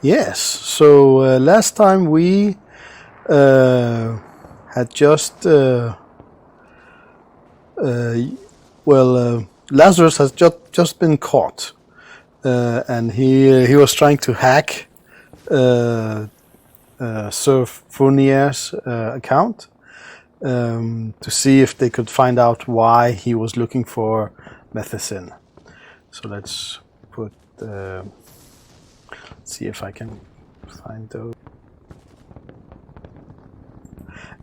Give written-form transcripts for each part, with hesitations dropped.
Yes, so last time we had just Lazarus has just been caught, and he was trying to hack Sir Fournier's account to see if they could find out why he was looking for methicillin. So let's put see if I can find those.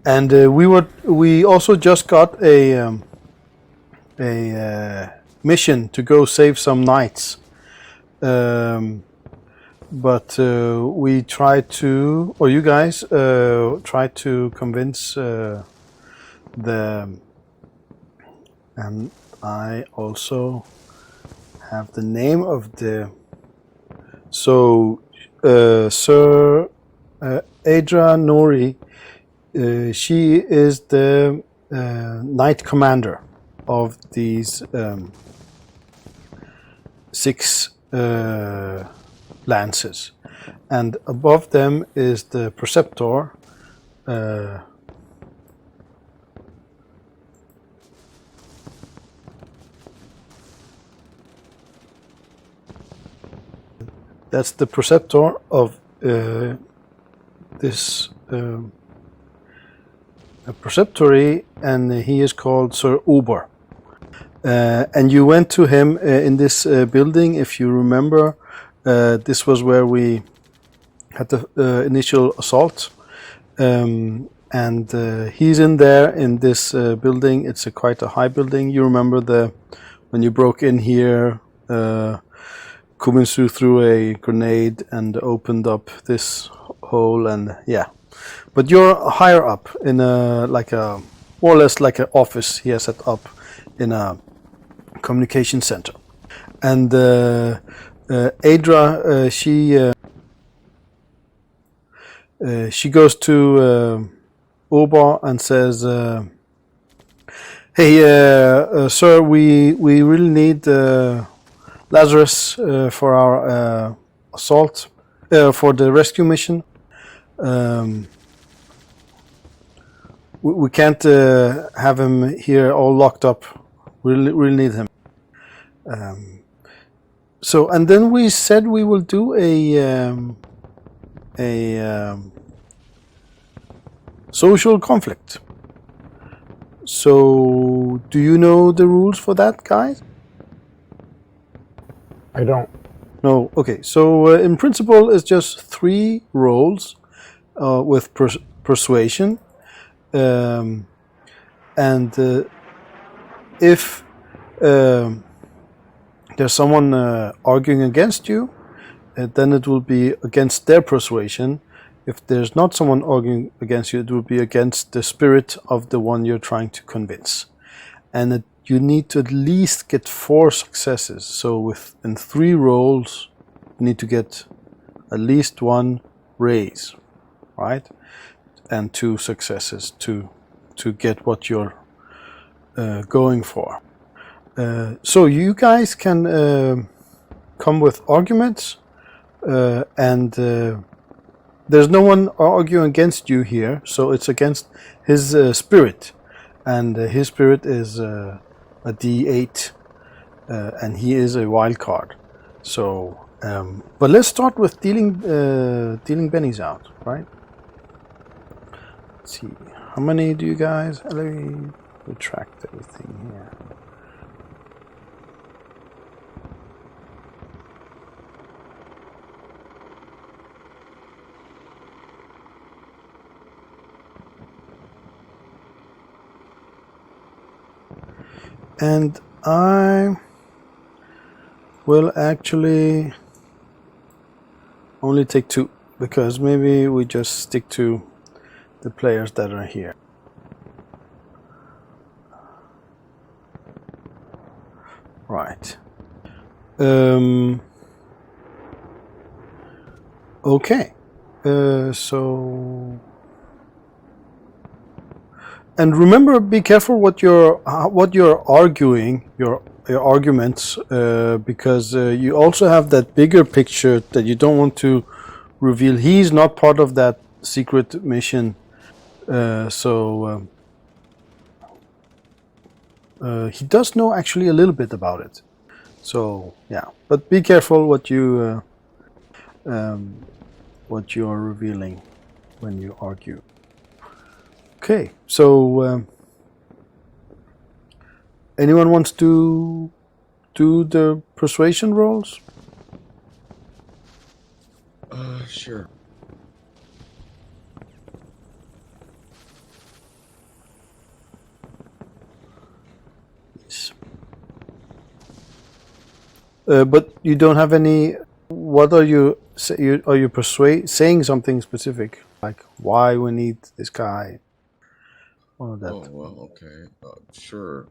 And we also just got a mission to go save some knights, but we tried to, or you guys tried to convince and I also have the name of the. So, Sir Adra Nori, she is the knight commander of these 6 lances, and above them is the preceptor. That's the preceptor of this preceptory, and he is called Sir Ober. And you went to him in this building, if you remember. This was where we had the initial assault, and he's in there in this building. It's quite a high building. You remember when you broke in here. Kuminsu threw a grenade and opened up this hole, and yeah. But you're higher up in more or less like an office he has set up in a communication center. And Adra, she goes to Ober and says, "Hey, sir, we really need Lazarus for our assault, for the rescue mission. We can't have him here all locked up. We really need him." So, and then we said we will do a social conflict. So, do you know the rules for that, guys? I don't. No. Okay. So in principle, it's just 3 rolls with persuasion, and if there's someone arguing against you, then it will be against their persuasion. If there's not someone arguing against you, it will be against the spirit of the one you're trying to convince, and you need to at least get 4 successes. So in 3 rolls, you need to get at least 1 raise, right? And 2 successes to get what you're going for. So you guys can come with arguments, and there's no one arguing against you here, so it's against his spirit, and his spirit is a D8, and he is a wild card. So, but let's start with dealing bennies out, right? Let's see, how many do you guys? Let me retract everything here. And I will actually only take 2, because maybe we just stick to the players that are here. Right. Okay. So. And remember, be careful what you're arguing, your arguments, because you also have that bigger picture that you don't want to reveal he's not part of that secret mission, he does know actually a little bit about it. So yeah, but be careful what you are revealing when you argue. Okay, so anyone wants to do the persuasion rolls? Sure. But you don't have any. What are you? Are you saying something specific, like why we need this guy? All of that. Oh, well, okay. Sure.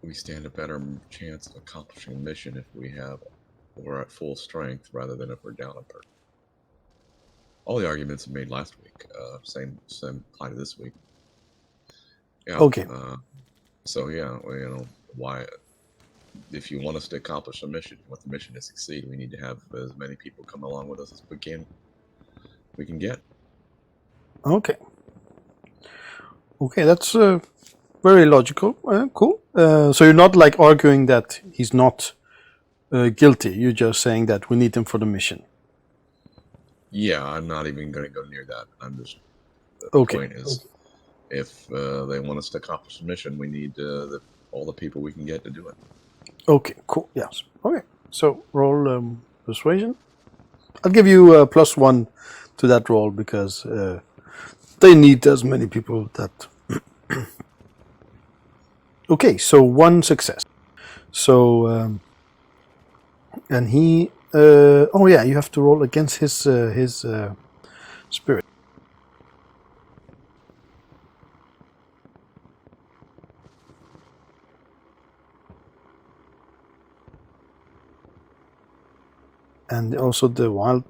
We stand a better chance of accomplishing a mission if we're at full strength rather than if we're down a person. All the arguments made last week. Same apply to this week. Yeah. Okay. So yeah, why? If you want us to accomplish a mission, you want the mission to succeed, we need to have as many people come along with us as we can get. Okay. Okay, that's very logical. Cool. So you're not like arguing that he's not guilty. You're just saying that we need him for the mission. Yeah, I'm not even going to go near that. I'm just. The point is, if they want us to accomplish the mission, we need all the people we can get to do it. Okay, cool. Yes. Okay. So roll persuasion. I'll give you +1 to that roll because they need as many people that. Okay, so 1 success. So and he. Oh yeah, you have to roll against his spirit. And also the wild.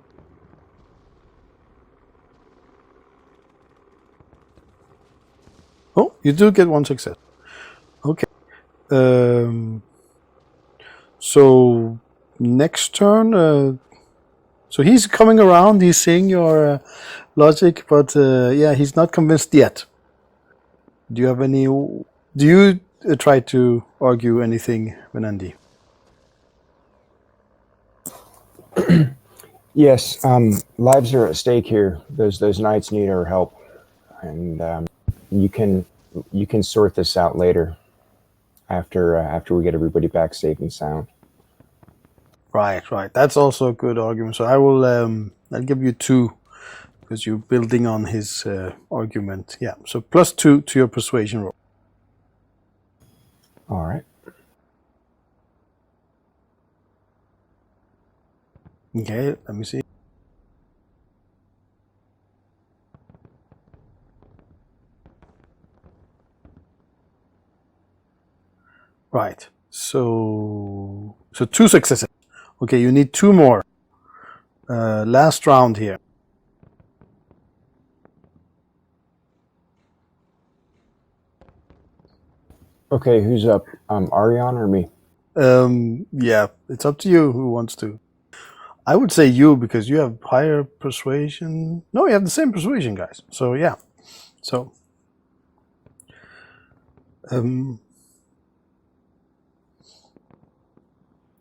Oh, you do get 1 success. Okay. So next turn. So he's coming around. He's seeing your logic, but yeah, he's not convinced yet. Do you have any? Do you try to argue anything, Venandi? Yes, lives are at stake here. Those knights need our help, and you can sort this out later, after we get everybody back safe and sound. Right. That's also a good argument. So I will. I'll give you 2 because you're building on his argument. Yeah. So +2 to your persuasion roll. All right. Okay. Let me see. Right. So 2 successes. Okay, you need 2 more. Last round here. Okay, who's up? Arion or me? Yeah, it's up to you who wants to. I would say you because you have higher persuasion. No, you have the same persuasion, guys. So yeah. So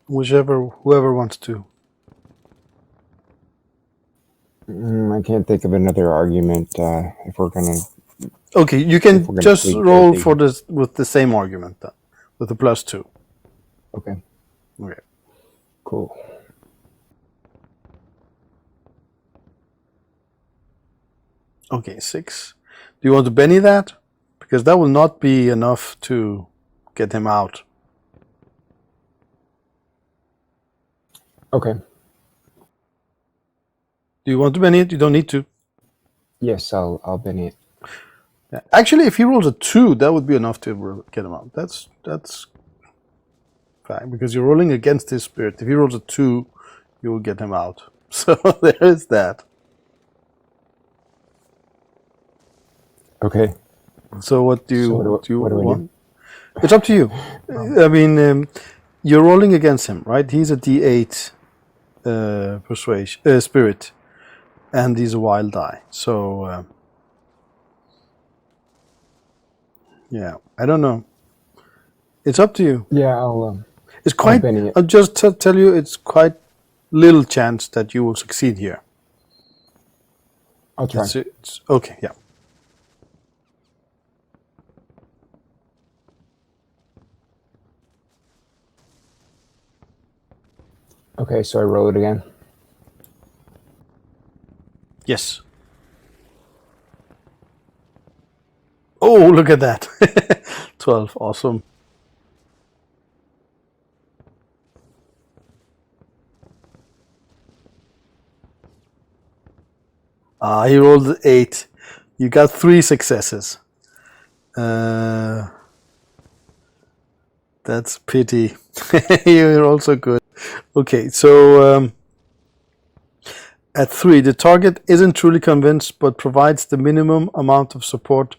whoever wants to. I can't think of another argument if we're gonna. Okay, you can just roll for this with the same argument then, with the +2. Okay. Okay. Cool. Okay, 6. Do you want to Benny that? Because that will not be enough to get him out. Okay. Do you want to Benny it? You don't need to. Yes, I'll Benny it. Yeah. Actually, if he rolls a 2, that would be enough to get him out. That's fine because you're rolling against his spirit. If he rolls a 2, you will get him out. So there is that. Okay. So what do you do want? It's up to you. I mean, you're rolling against him, right? He's a D8 persuasion spirit, and he's a wild die. So yeah, I don't know. It's up to you. Yeah, I'll. It's quite. Benny it. I'll just tell you, it's quite little chance that you will succeed here. I'll try. It's okay. Yeah. Okay, so I roll it again. Yes. Oh, look at that. 12. Awesome. He rolled 8. You got 3 successes. That's pity. You're also good. Okay, so at 3, the target isn't truly convinced but provides the minimum amount of support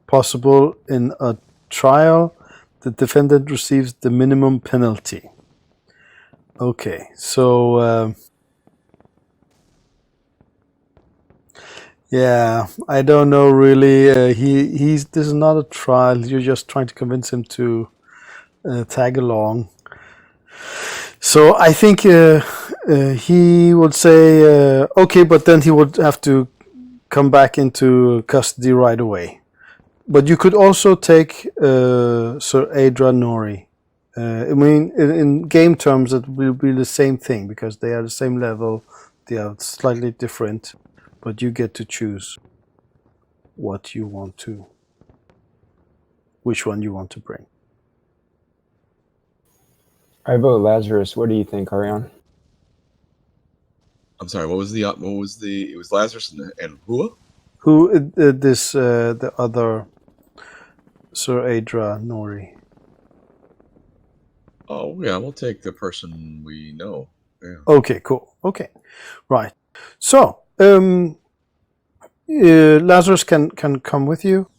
possible in a trial. The defendant receives the minimum penalty. Okay, so yeah, I don't know really. He's this is not a trial. You're just trying to convince him to tag along. So I think he would say okay, but then he would have to come back into custody right away. But you could also take Sir Adra Nori. I mean, in game terms, it will be the same thing because they are the same level. They are slightly different, but you get to choose what you want to, which one you want to bring. I vote Lazarus. What do you think, Ariane? I'm sorry. What was the? It was Lazarus and who? Who the other Sir Adra Nori? Oh yeah, we'll take the person we know. Yeah. Okay, cool. Okay, right. So Lazarus can come with you,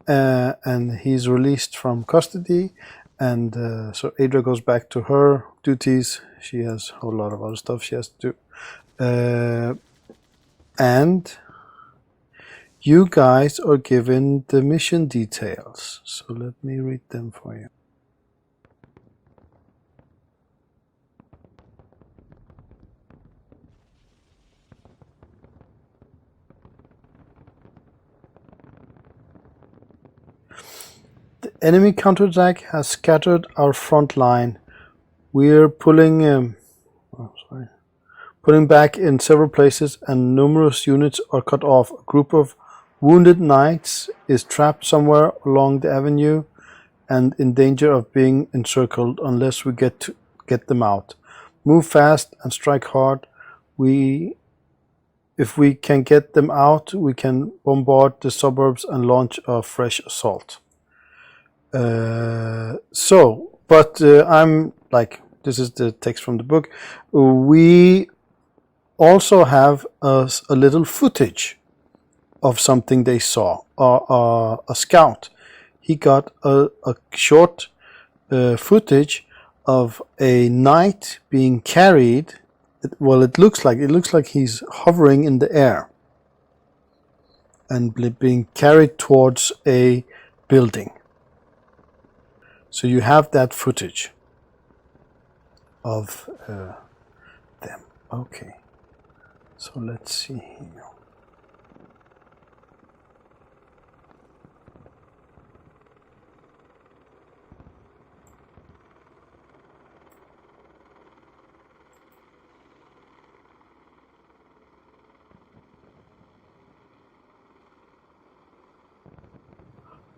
and he's released from custody. And so Adra goes back to her duties. She has a whole lot of other stuff she has to do. And you guys are given the mission details. So let me read them for you. The enemy counterattack has scattered our front line. We're pulling back in several places, and numerous units are cut off. A group of wounded knights is trapped somewhere along the avenue and in danger of being encircled unless we get them out. Move fast and strike hard. If we can get them out, we can bombard the suburbs and launch a fresh assault. I'm like, this is the text from the book. We also have a little footage of something they saw. A scout, he got a short footage of a knight being carried. It looks like he's hovering in the air and being carried towards a building. So you have that footage of them. Okay. So let's see here.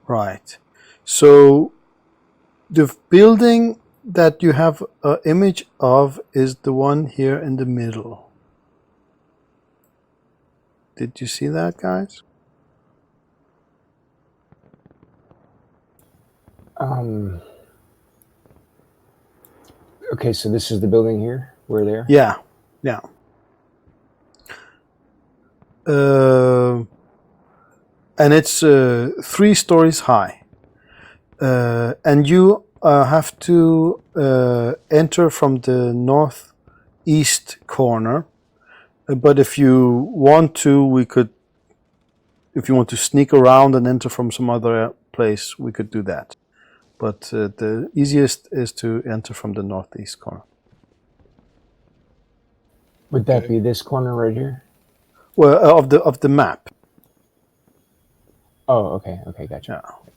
Right. So the building that you have an image of is the one here in the middle. Did you see that, guys? Okay, so this is the building here. We're there? Yeah. And it's 3 stories high. And you have to enter from the northeast corner. But if you want to, we could. If you want to sneak around and enter from some other place, we could do that. But the easiest is to enter from the northeast corner. Would that be this corner right here? Well, of the map. Oh, okay, okay, gotcha. Yeah.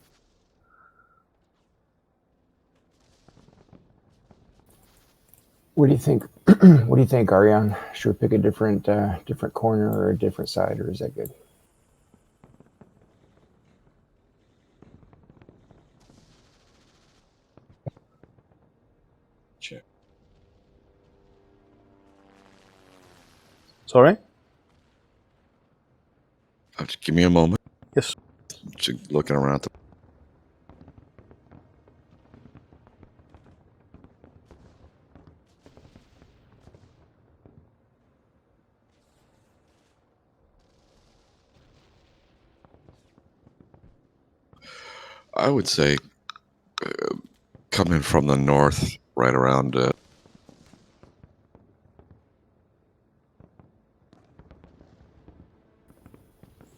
What do you think? What do you think, Ariane? Should we pick a different corner or a different side, or is that good? Check. Sorry? Just give me a moment. Yes. Just looking around. I would say coming from the north, right around.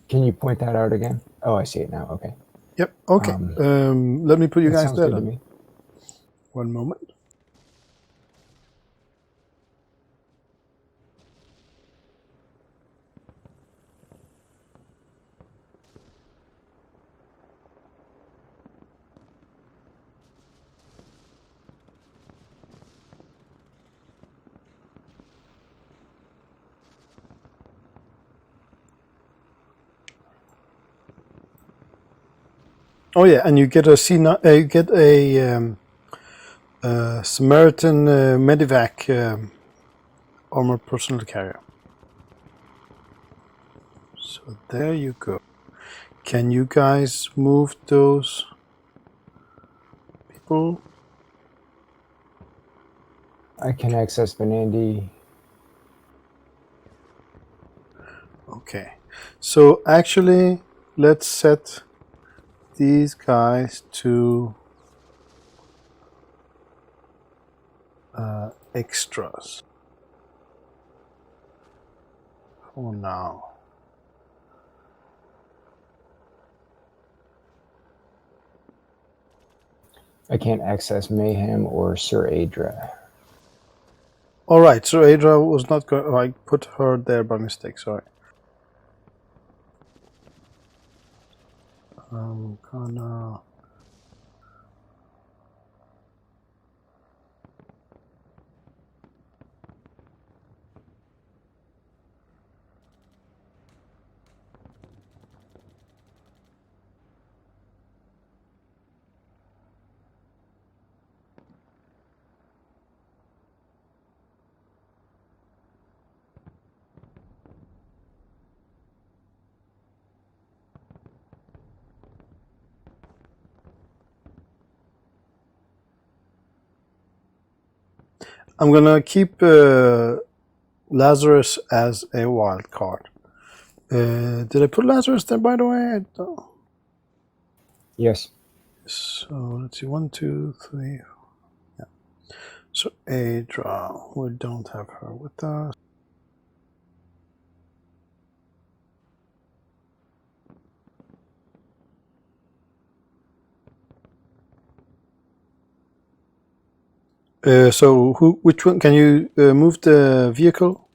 Can you point that out again? Oh, I see it now. Okay. Yep. Okay. Let me put you That guys sounds there good to then. me. One moment. Oh yeah, and you get a Samaritan Medivac armored personal carrier. So there you go. Can you guys move those people? I can access Benandi. Okay. So actually, let's set these guys to extras for now. I can't access Mayhem or Sir Adra. All right, so Adra was not going. I put her there by mistake. Sorry. I'm gonna. I'm gonna keep Lazarus as a wild card. Did I put Lazarus there, by the way? I don't. Yes. So let's see, 1, 2, 3. Yeah. So Adra, we don't have her with us. So which one? Can you move the vehicle?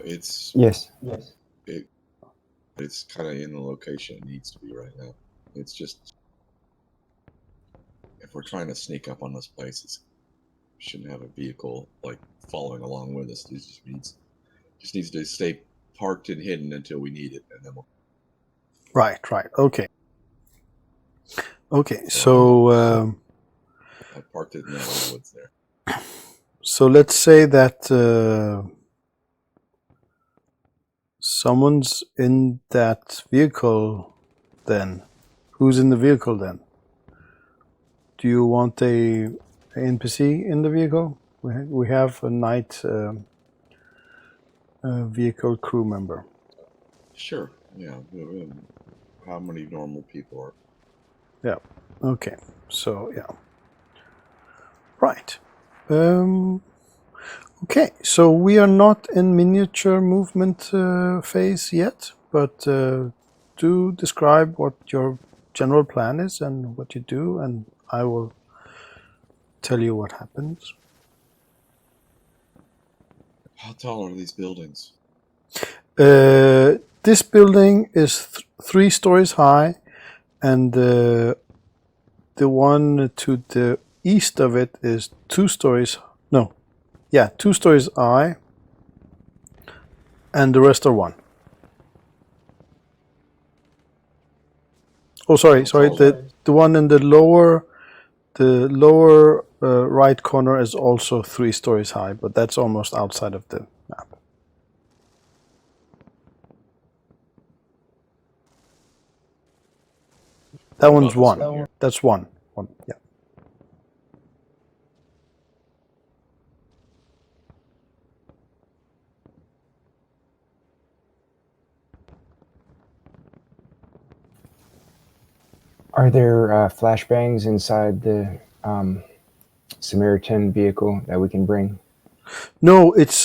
It's Yes. it's kind of in the location it needs to be right now. It's just if we're trying to sneak up on this place, it shouldn't have a vehicle like following along with us. It just needs to stay parked and hidden until we need it, and then we'll. Right. Okay. So I parked it in the woods there. so let's say that someone's in that vehicle. Then, who's in the vehicle then? Do you want a NPC in the vehicle? We have a night vehicle crew member. Sure. Yeah. How many normal people are? Yeah. Okay. So yeah. Right. Okay. So we are not in miniature movement phase yet, but do describe what your general plan is and what you do, and I will tell you what happens. How tall are these buildings? This building is 3 stories high, and the one to the east of it is 2 stories. No, yeah, 2 stories high, and the rest are 1. Oh, sorry. The one in the lower right corner is also 3 stories high, but that's almost outside of the map. That What one's about this 1. one here? That's 1. 1. Yeah. Are there flashbangs inside the Samaritan vehicle that we can bring? No, it's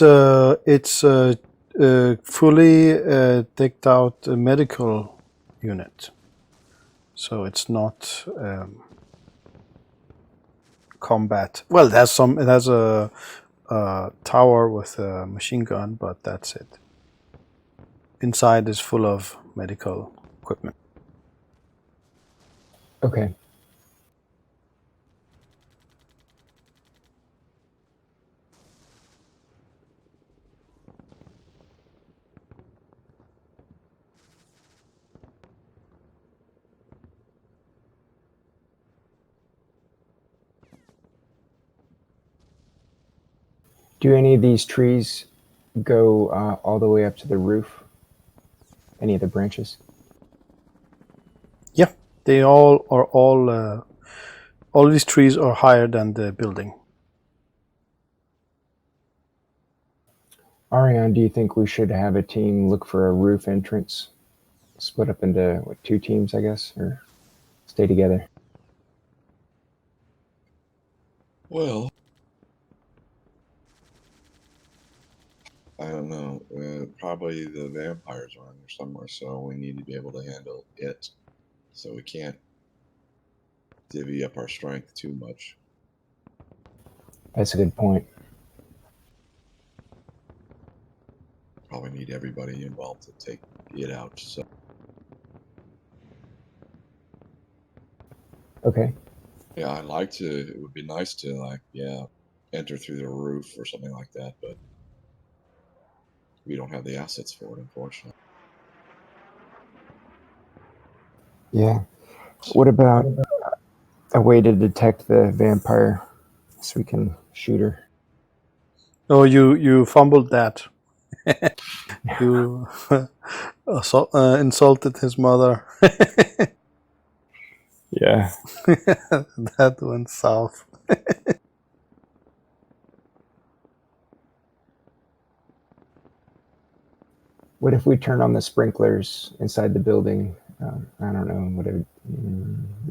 fully decked out medical unit, so it's not combat. Well, it has some. It has a tower with a machine gun, but that's it. Inside is full of medical equipment. Okay. Do any of these trees go all the way up to the roof? Any of the branches? Yeah, they all these trees are higher than the building. Ariane, do you think we should have a team look for a roof entrance? Split up into 2 teams, I guess, or stay together? Well, I don't know. Probably the vampires are in there somewhere, so we need to be able to handle it. So we can't divvy up our strength too much. That's a good point. Probably need everybody involved to take it out. So Okay. yeah, I'd like to. It would be nice to enter through the roof or something like that, but we don't have the assets for it, unfortunately. Yeah. What about a way to detect the vampire so we can shoot her? Oh, you fumbled that. You insulted his mother. Yeah. That went south. What if we turn on the sprinklers inside the building? I don't know.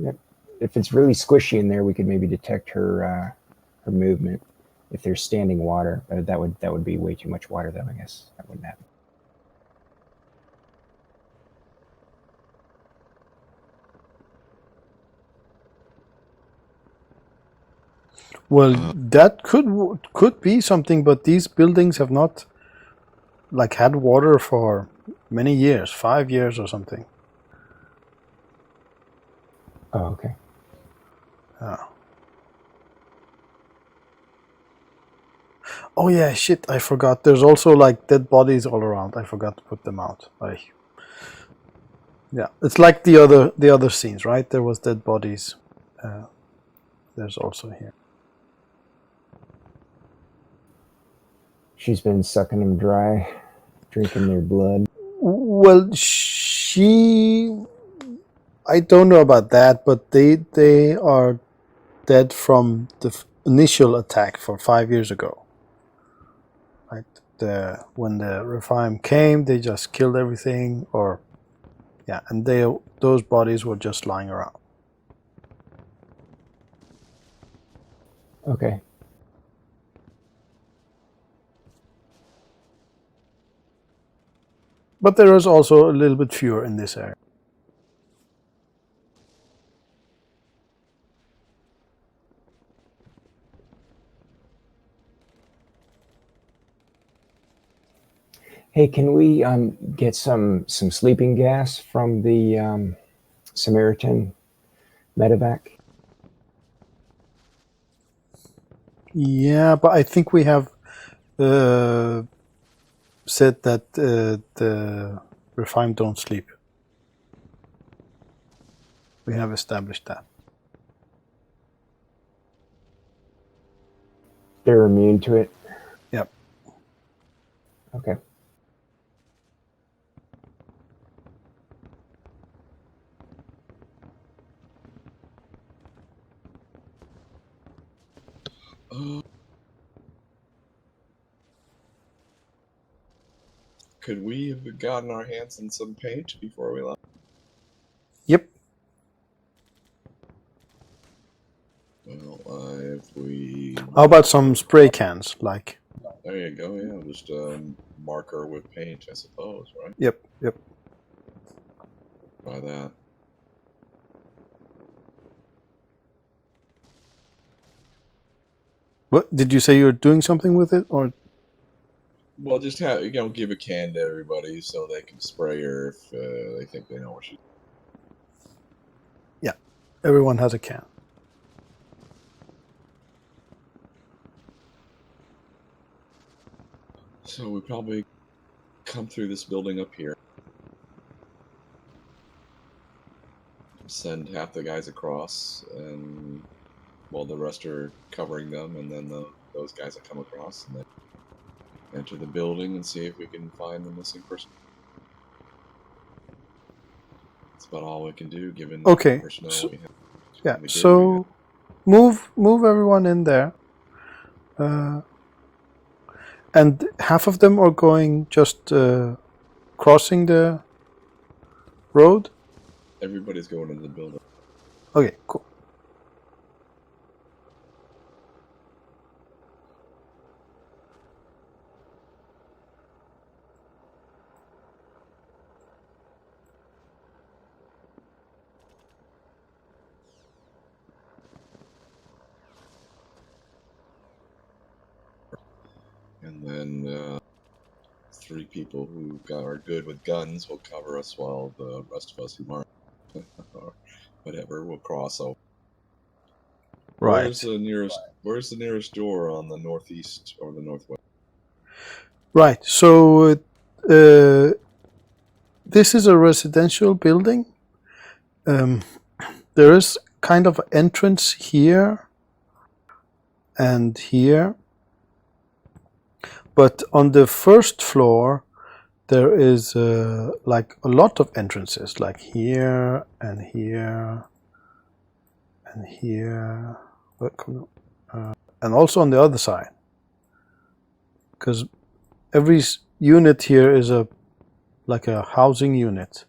Yep. If it's really squishy in there, we could maybe detect her movement. If there's standing water, that would be way too much water, though. I guess that wouldn't happen. Well, that could be something, but these buildings have not had water for many years, 5 years or something. Oh, okay. Oh yeah, shit! I forgot. There's also dead bodies all around. I forgot to put them out. Yeah, it's like the other scenes, right? There was dead bodies. There's also here. She's been sucking them dry, drinking their blood. Well, I don't know about that, but they are dead from the initial attack for 5 years ago. Right? When the Refime came, they just killed everything, and those bodies were just lying around. Okay. But there is also a little bit fewer in this area. Hey, can we get some sleeping gas from the Samaritan medevac? Yeah, but I think we have said that the refined don't sleep. We have established that. They're immune to it? Yep. Okay. Could we have gotten our hands on some paint before we left? Yep. Well, if we... How about some spray cans, like? There you go, yeah. Just marker with paint, I suppose, right? Yep, yep. By that. What, did you say you were doing something with it, or? Well, just have, give a can to everybody so they can spray her if they think they know what she's... Yeah, everyone has a can. So we probably come through this building up here. Send half the guys across, and while the rest are covering them, and then those guys that come across, and then enter the building and see if we can find the missing person. That's about all we can do, given Okay. the personnel we have. Yeah. So move everyone in there, and half of them are going just crossing the road. Everybody's going into the building. Okay, cool. And then 3 people who are good with guns will cover us while the rest of us who aren't, or whatever, will cross over. Right. Where's the nearest door on the northeast or the northwest? Right. So this is a residential building. There is kind of an entrance here and here, but on the first floor there is like a lot of entrances, like here and here and here, and also on the other side, because every unit here is like a housing unit.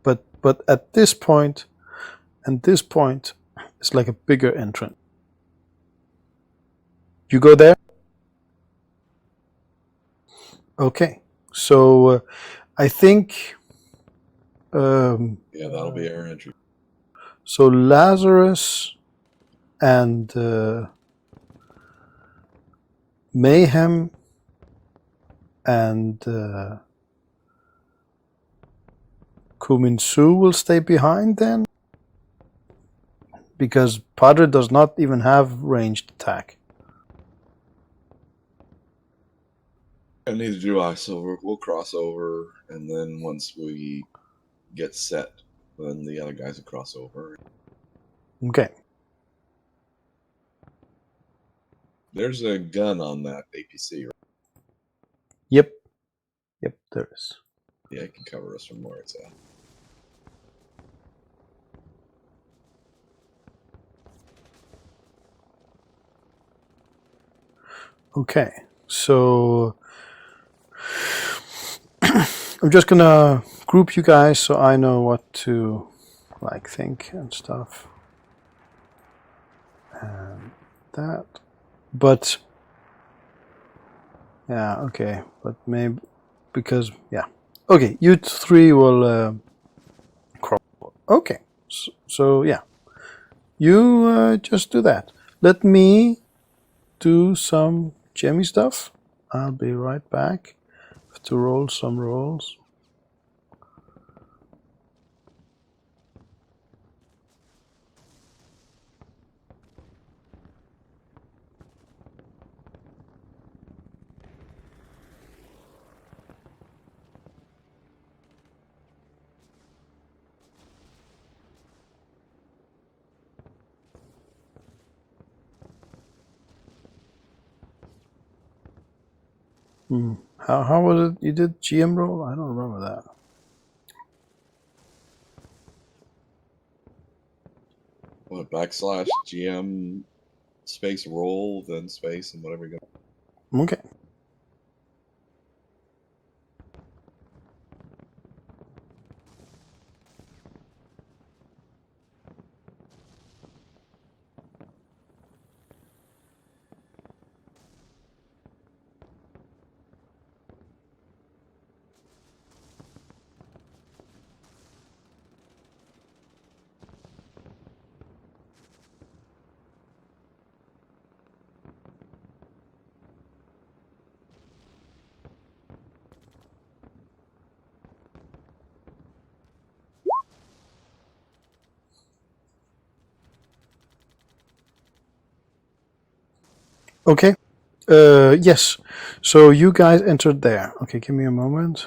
But at this point and this point, it's like a bigger entrance. You go there? Okay. So I think... yeah, that'll be our entry. So Lazarus and Mayhem and Kuminsu will stay behind then, because Padre does not even have ranged attack. And neither do I, so we'll cross over, and then once we get set, then the other guys will cross over. Okay. There's a gun on that APC, right? Yep, there is. Yeah, it can cover us from where it's at. Okay, so I'm just gonna group you guys so I know what to think and stuff. And that. But yeah, okay. But maybe because yeah. Okay, you three will crawl. Okay. So yeah. You just do that. Let me do some Jemmy stuff. I'll be right back to roll some rolls. How was it? You did GM roll? I don't remember that. What, backslash GM space roll, then space, and whatever you got. Okay. Okay. Yes. So you guys entered there. Okay, give me a moment.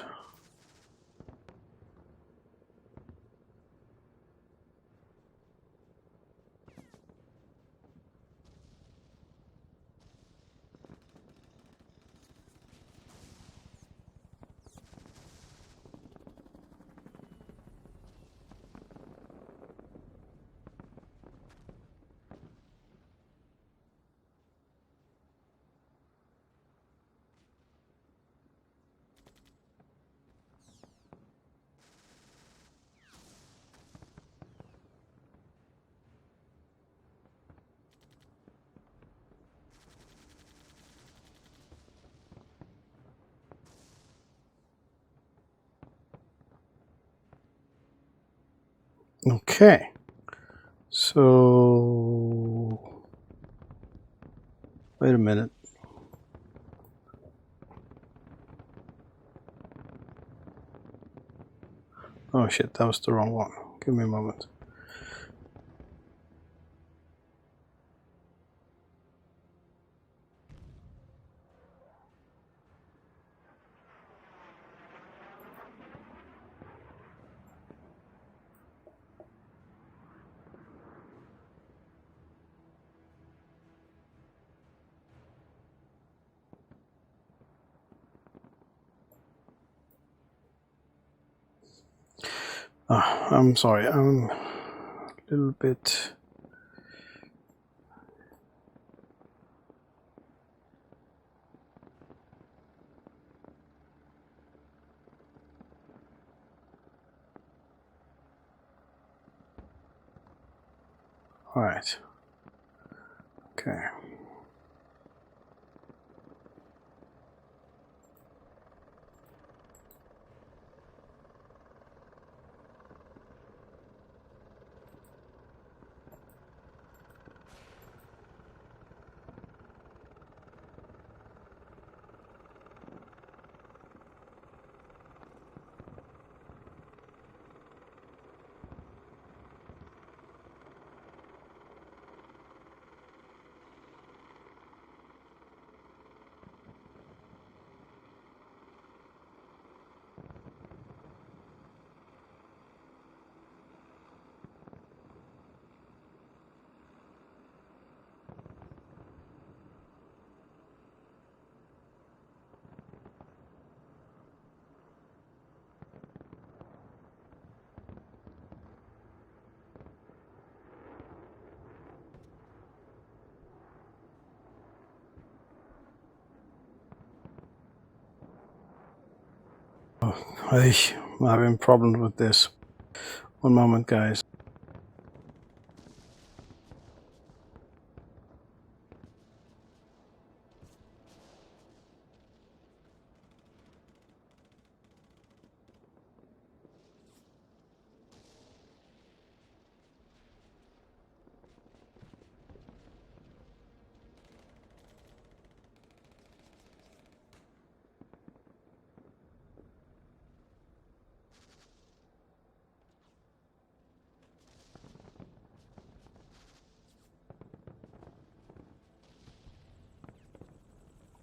Okay. So wait a minute. Oh shit, that was the wrong one. Give me a moment. I'm sorry. I'm a little bit. All right. Okay. I'm having problems with this. One moment, guys.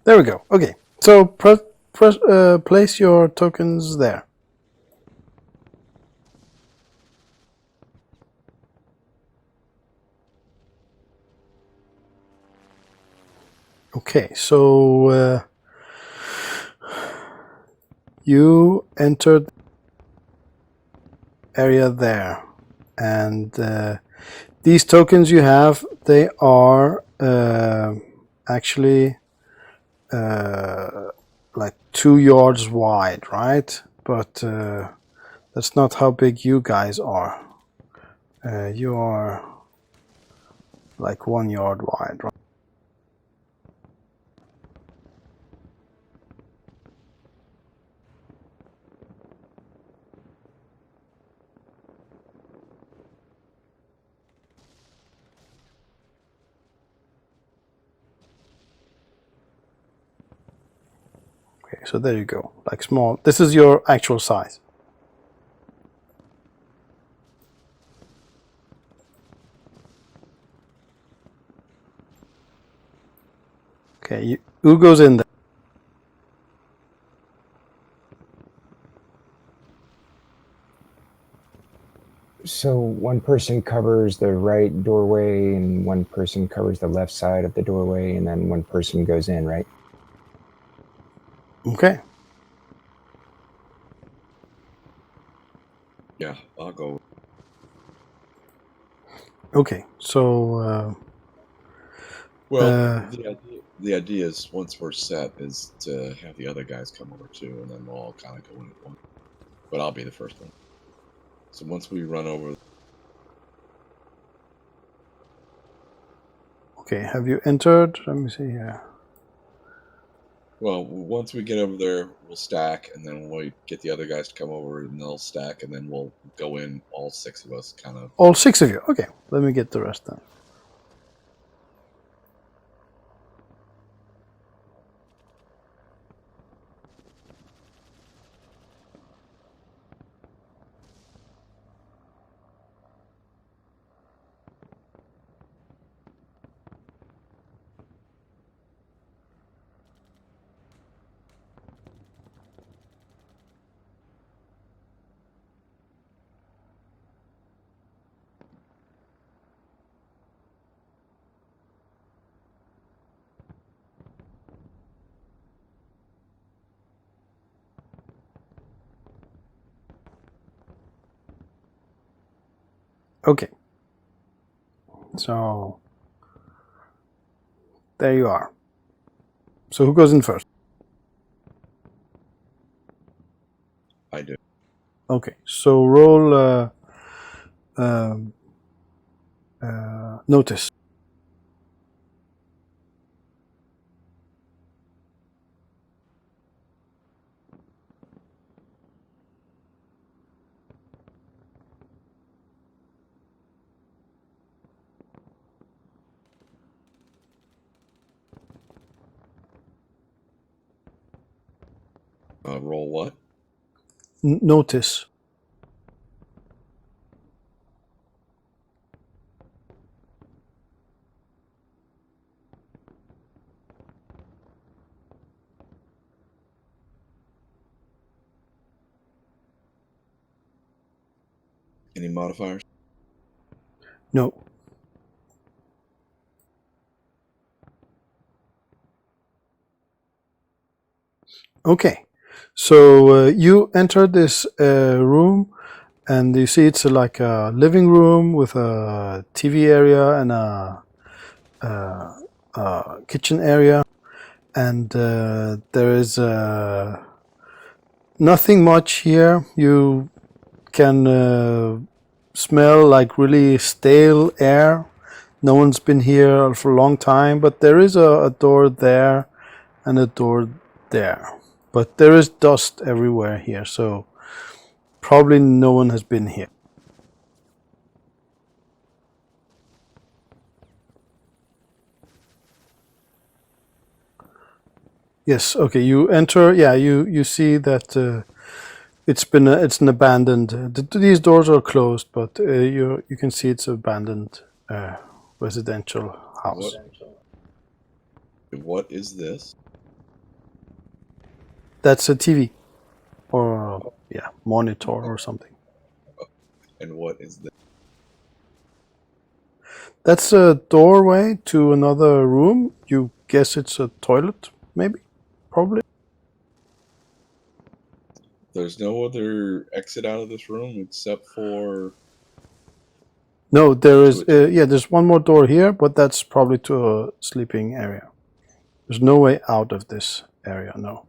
There we go. Okay, so place your tokens there. Okay, so you entered area there, and these tokens you have, they are actually like 2 yards wide, right? But that's not how big you guys are. You are like 1 yard wide, right? Okay, so there you go, like small. This is your actual size. Okay, who goes in there? So one person covers the right doorway, and one person covers the left side of the doorway, and then one person goes in, right? Okay. Yeah, I'll go. Okay, so Well, the idea is once we're set is to have the other guys come over too, and then we'll all kind of go in at once. But I'll be the first one. So once we run over. okay, have you entered? Let me see here. Well, once we get over there, we'll stack, and then we'll get the other guys to come over, and they'll stack, and then we'll go in, all 6 of us, kind of. All 6 of you. Okay, let me get the rest then. Okay, so there you are. So who goes in first? I do. Okay, so roll notice. Roll what? Notice. Any modifiers? No. Okay, so you enter this room, and you see it's like a living room with a TV area and a kitchen area, and there is nothing much here. You can smell like really stale air. No one's been here for a long time, but there is a door there and a door there. But there is dust everywhere here, so probably no one has been here. Yes, okay, you enter, yeah, you see that it's an abandoned, these doors are closed, but you can see it's abandoned residential house. What is this? That's a TV or yeah, monitor or something. And what is that? That's a doorway to another room. You guess it's a toilet, maybe, probably. There's no other exit out of this room except for. No, there is. Yeah, there's one more door here, but that's probably to a sleeping area. There's no way out of this area. No.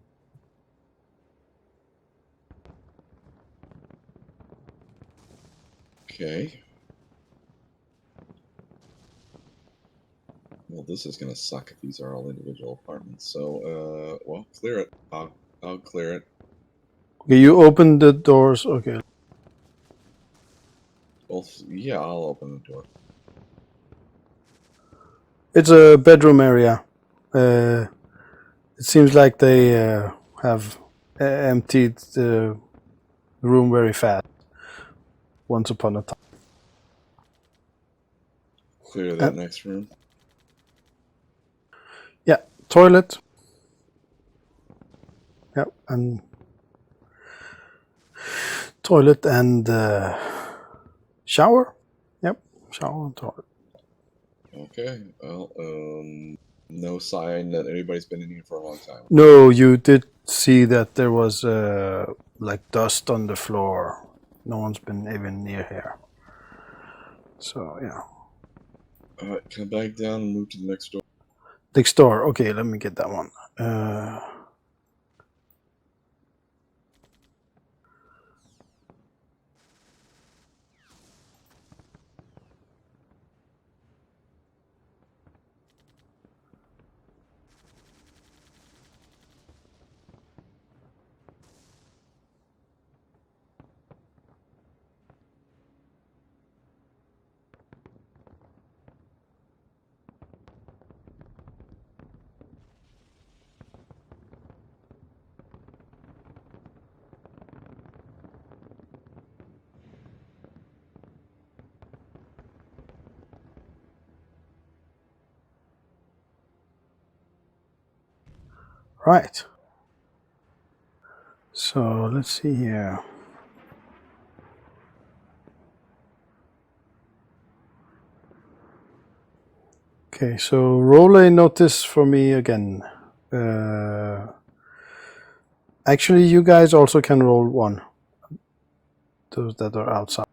Okay. Well, this is gonna suck if these are all individual apartments. So, well, clear it. I'll clear it. Okay, you open the doors. Okay. Well, yeah, I'll open the door. It's a bedroom area. It seems like they have emptied the room very fast. Once upon a time. Clear that next room. Yeah, toilet. Yep, and toilet and shower. Yep, shower and toilet. Okay. Well, no sign that anybody's been in here for a long time. No, you did see that there was like dust on the floor. No one's been even near here. So yeah. Alright, come back down and move to the next door. Next door. Okay, let me get that one. Right. So let's see here. Okay, so roll a notice for me again. Actually, you guys also can roll one. Those that are outside.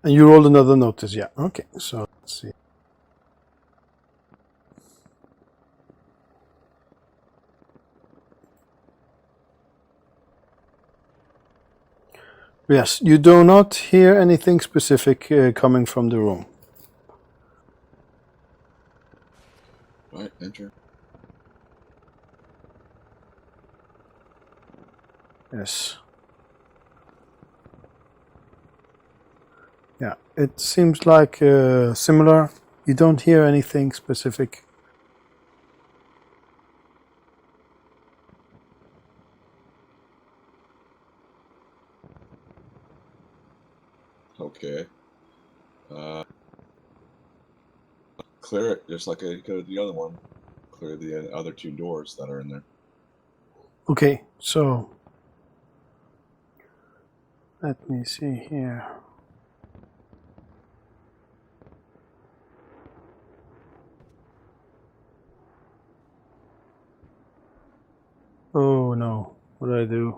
And you rolled another notice, yeah. Okay, so let's see. Yes, you do not hear anything specific coming from the room. Alright, enter. Yes. Yeah, it seems like similar. You don't hear anything specific. Okay. Clear it just like I could the other one. Clear the other two doors that are in there. Okay, so let me see here. Oh no, what did I do?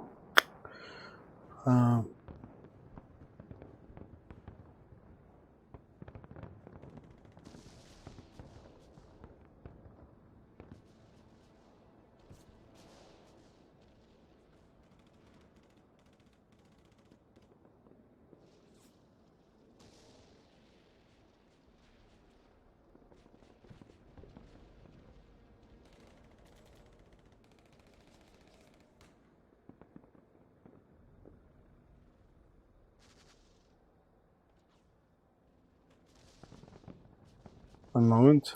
One moment.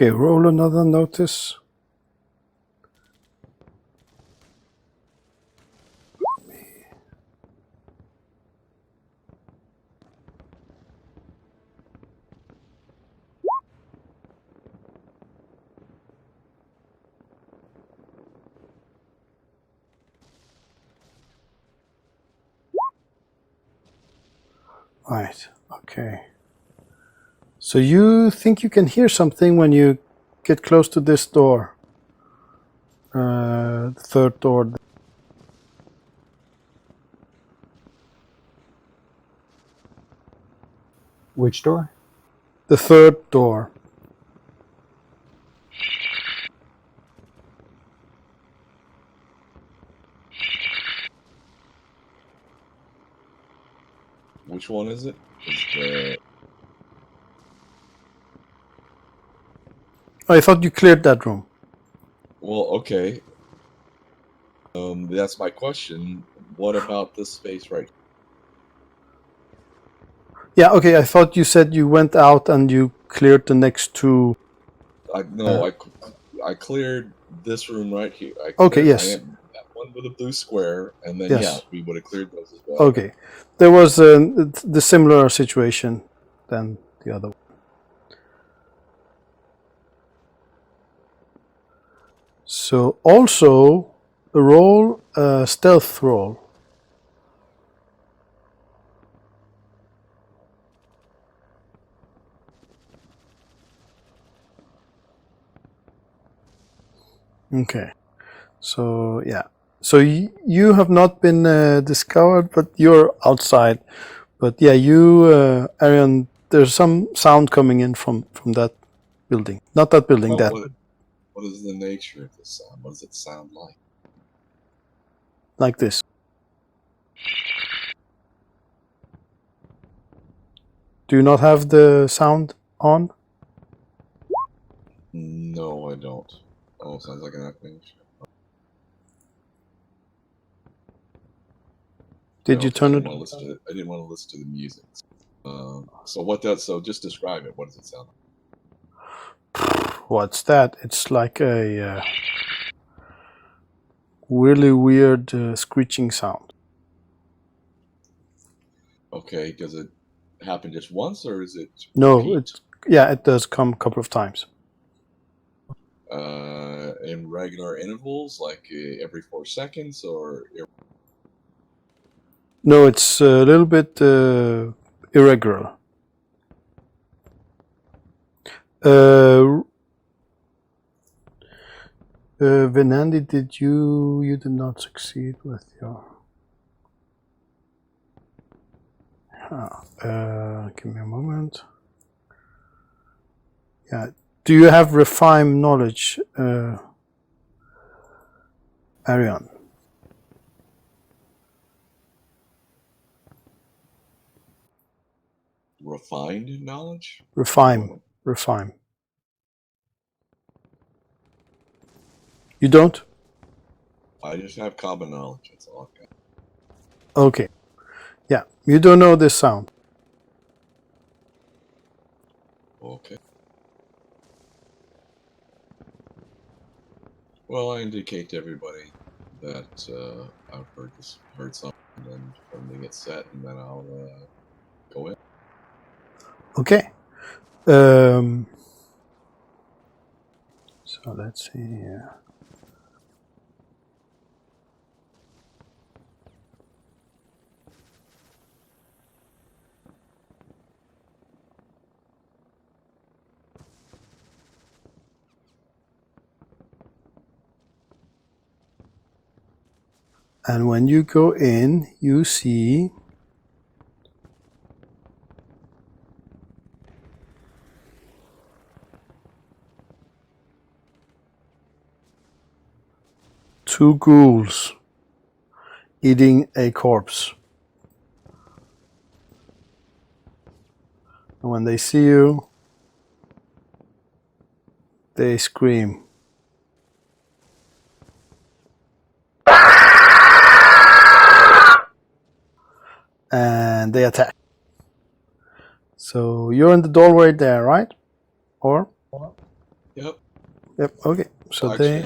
Okay, roll another notice. Right, okay. So you think you can hear something when you get close to this door. The third door. Which door? The third door. Which one is it? Is the I thought you cleared that room. well, okay. That's my question. What about this space right here? Yeah, okay, I thought you said you went out and you cleared the next two. I cleared this room right here. Okay, yes. That one with a blue square, and then Yes. yeah, we would have cleared those as well. Okay. There was the similar situation than the other one. So also roll a stealth roll. Okay. So yeah. So you have not been discovered, but you're outside. But yeah, you, Arian, there's some sound coming in from that building. Not that building, Well, that. what is the nature of this sound? What does it sound like? Like this. Do you not have the sound on? No, I don't. Oh, sounds like an echoing. Did you turn it? I didn't want to listen to the music. So just describe it. What does it sound like? What's that? It's like a really weird screeching sound. Okay, does it happen just once, or is it? No, repeat? it does come a couple of times. In regular intervals, like every 4 seconds, or No, it's a little bit irregular. Venandi, you did not succeed with your... give me a moment. Yeah, do you have refined knowledge, Arian? refined knowledge? Refine. You don't? I just have common knowledge. That's all I've got. Okay. Yeah, you don't know this sound. Okay. Well, I indicate to everybody that I've heard something, and when they get set, and then I'll go in. Okay. So let's see here. And when you go in, you see two ghouls eating a corpse. And when they see you, they scream. And they attack. So you're in the doorway there, right? Or? Yep. Yep. Okay. So Actually,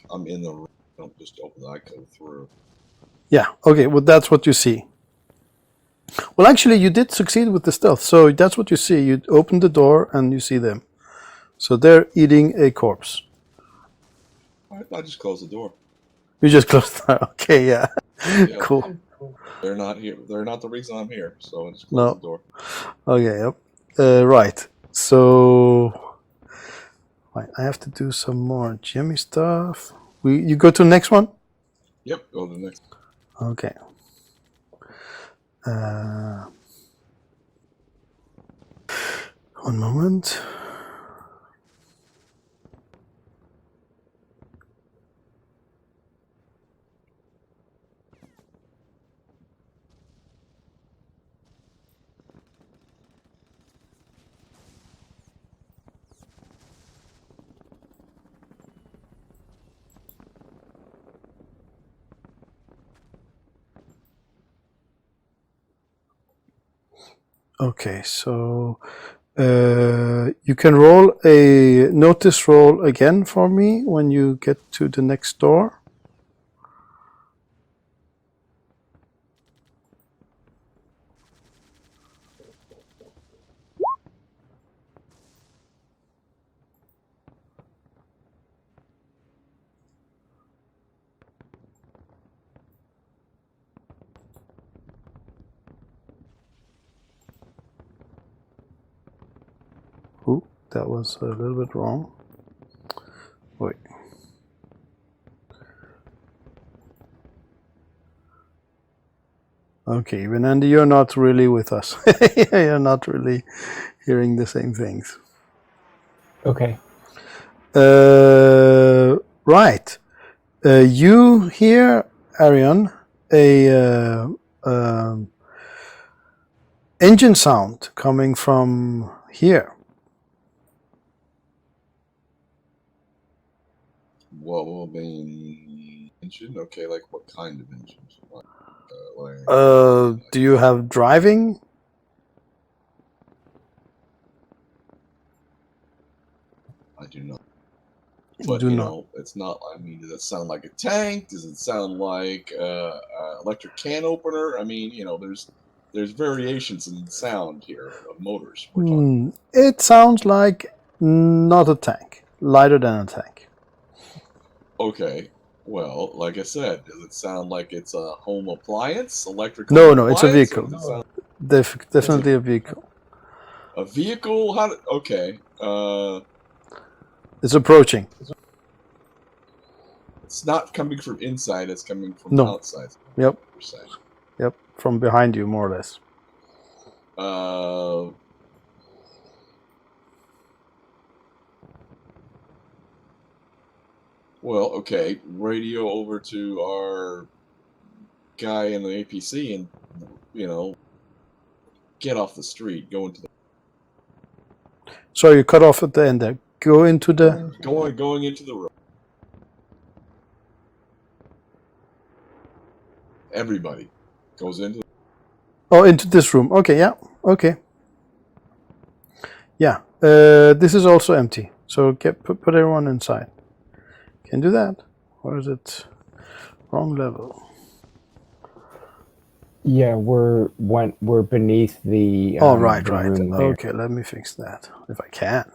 I'm in the room. Don't just open the. I go through. Yeah. Okay. Well, that's what you see. Well, actually, you did succeed with the stealth. So that's what you see. You open the door and you see them. So they're eating a corpse. I just close the door. You just closed the door. Okay. Yeah. Yeah. Cool. They're not here. They're not the reason I'm here. So I just No. close the door. Okay. Yep. Right. So. Right. I have to do some more Jimmy stuff. You go to the next one. Yep. Go to the next. Okay. One moment. Okay, so you can roll a notice roll again for me when you get to the next door. Ooh, that was a little bit wrong. Wait. Okay, even Andy, you're not really with us. You're not really hearing the same things. Okay. Right. You hear, Arion, a engine sound coming from here. Well, I mean, engine. Okay, like what kind of engines? Do you have driving? I do not. You But do you not. know, it's not. I mean, does it sound like a tank? Does it sound like electric can opener? I mean, you know, there's variations in sound here of motors. We're talking. It sounds like not a tank, lighter than a tank. Okay. Well, like I said, does it sound like it's a home appliance, electric No, home no, it's a appliance, or vehicle. does it sound Definitely a vehicle. a vehicle? Okay. It's approaching. It's not coming from inside. It's coming from No. outside. Yep. You're saying. Yep. From behind you, more or less. Well, okay. Radio over to our guy in the APC, and you know, get off the street. Go into the Sorry, you cut off at the end there. Go into the. going into the room. Everybody goes into. Oh, into this room. Okay, yeah. Okay. Yeah. This is also empty. So put everyone inside. Can do that. Or is it wrong level? Yeah, we're beneath the. Oh, right. the room layer. Okay, let me fix that if I can.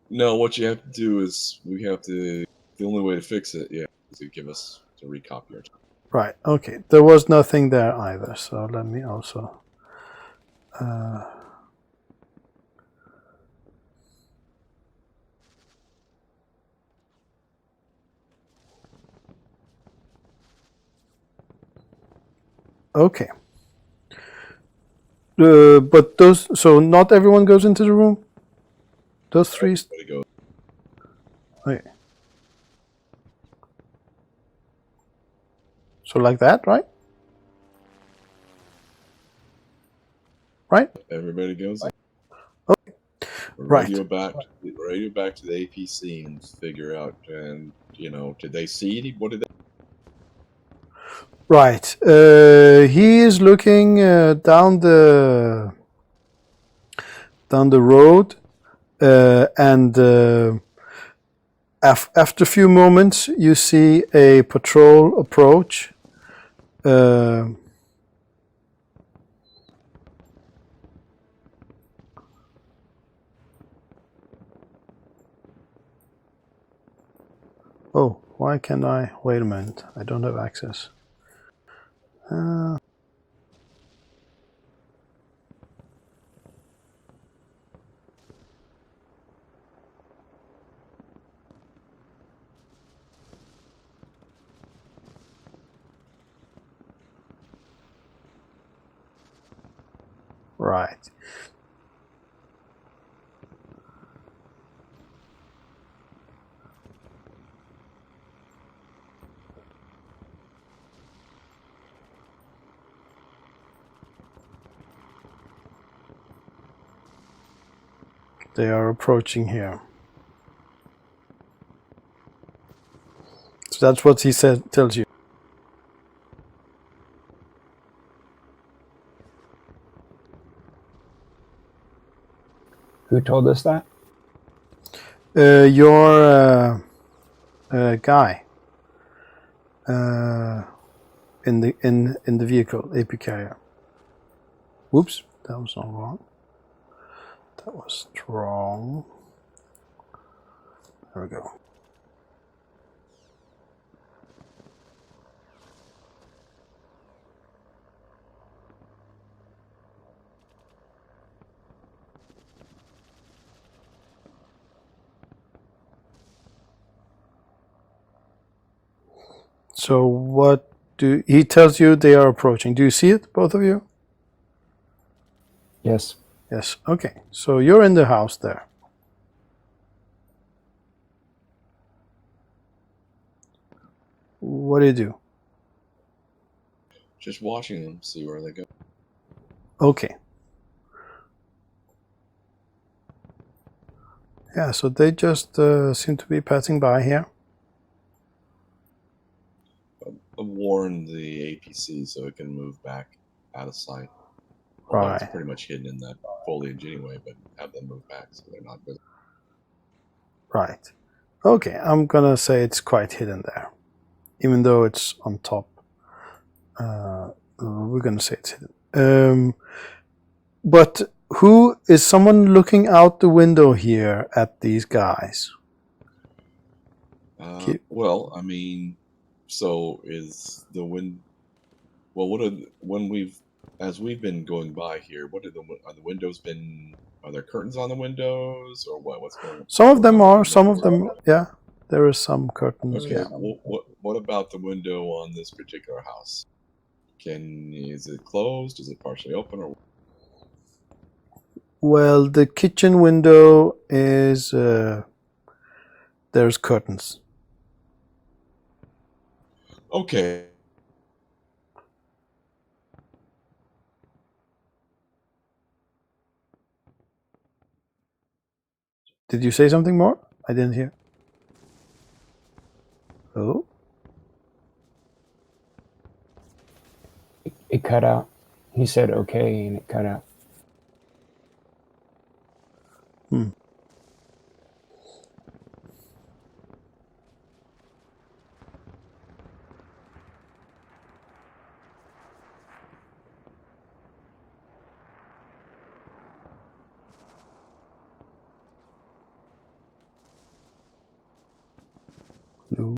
No, what you have to do is we have to. The only way to fix it, yeah, is to give us to recopy our. Right. Okay. There was nothing there either. So let me also. Okay. But those. So not everyone goes into the room. Those three. Go. Okay. So like that, right? Right. Everybody goes. Okay. Right. Radio back to the APC and figure out. And you know, did they see? What did they? Right. He is looking down the road. and after a few moments, you see a patrol approach. Oh, why can't I? Wait a minute, I don't have access. Right. They are approaching here. So that's what he tells you. Who told us that? Your guy in the vehicle, AP carrier. Whoops, that was not wrong. That was wrong. There we go. So what he tells you they are approaching. Do you see it, both of you? Yes. Yes. Okay. So you're in the house there. What do you do? Just watching them, see where they go. Okay. Yeah, so they just seem to be passing by here. Warn the APC so it can move back out of sight. Although Right. it's pretty much hidden in that foliage anyway, but have them move back so they're not visible. Right. Okay, I'm gonna say it's quite hidden there. Even though it's on top. We're gonna say it's hidden. But who is someone looking out the window here at these guys? Well, I mean, so is the wind. Well, as we've been going by here, are the windows been? Are there curtains on the windows, or what? What's going on? Some of them are. Some of them, yeah. There is some curtains. Okay. Yeah. What about the window on this particular house? Is it closed? Is it partially open? Or Well, the kitchen window is. There's curtains. okay. Did you say something more? I didn't hear. Oh. It cut out. He said okay, and it cut out. No.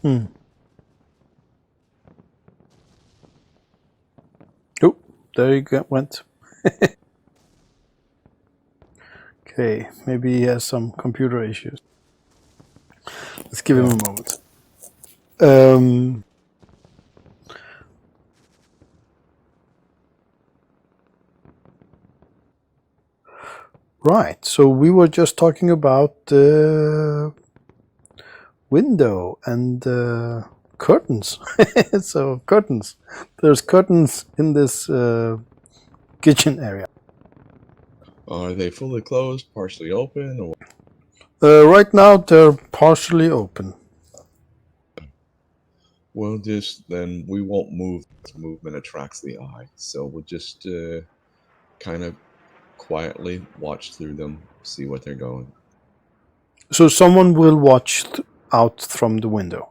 Hmm. Oh, there you went. Okay, maybe he has some computer issues. Let's give him a moment. Right, so we were just talking about the window and curtains. So curtains. There's curtains in this kitchen area. Are they fully closed, partially open, or? Right now they're partially open. Well, just then we won't move. Movement attracts the eye, so we'll just kind of quietly watch through them, see what they're going. So someone will watch out from the window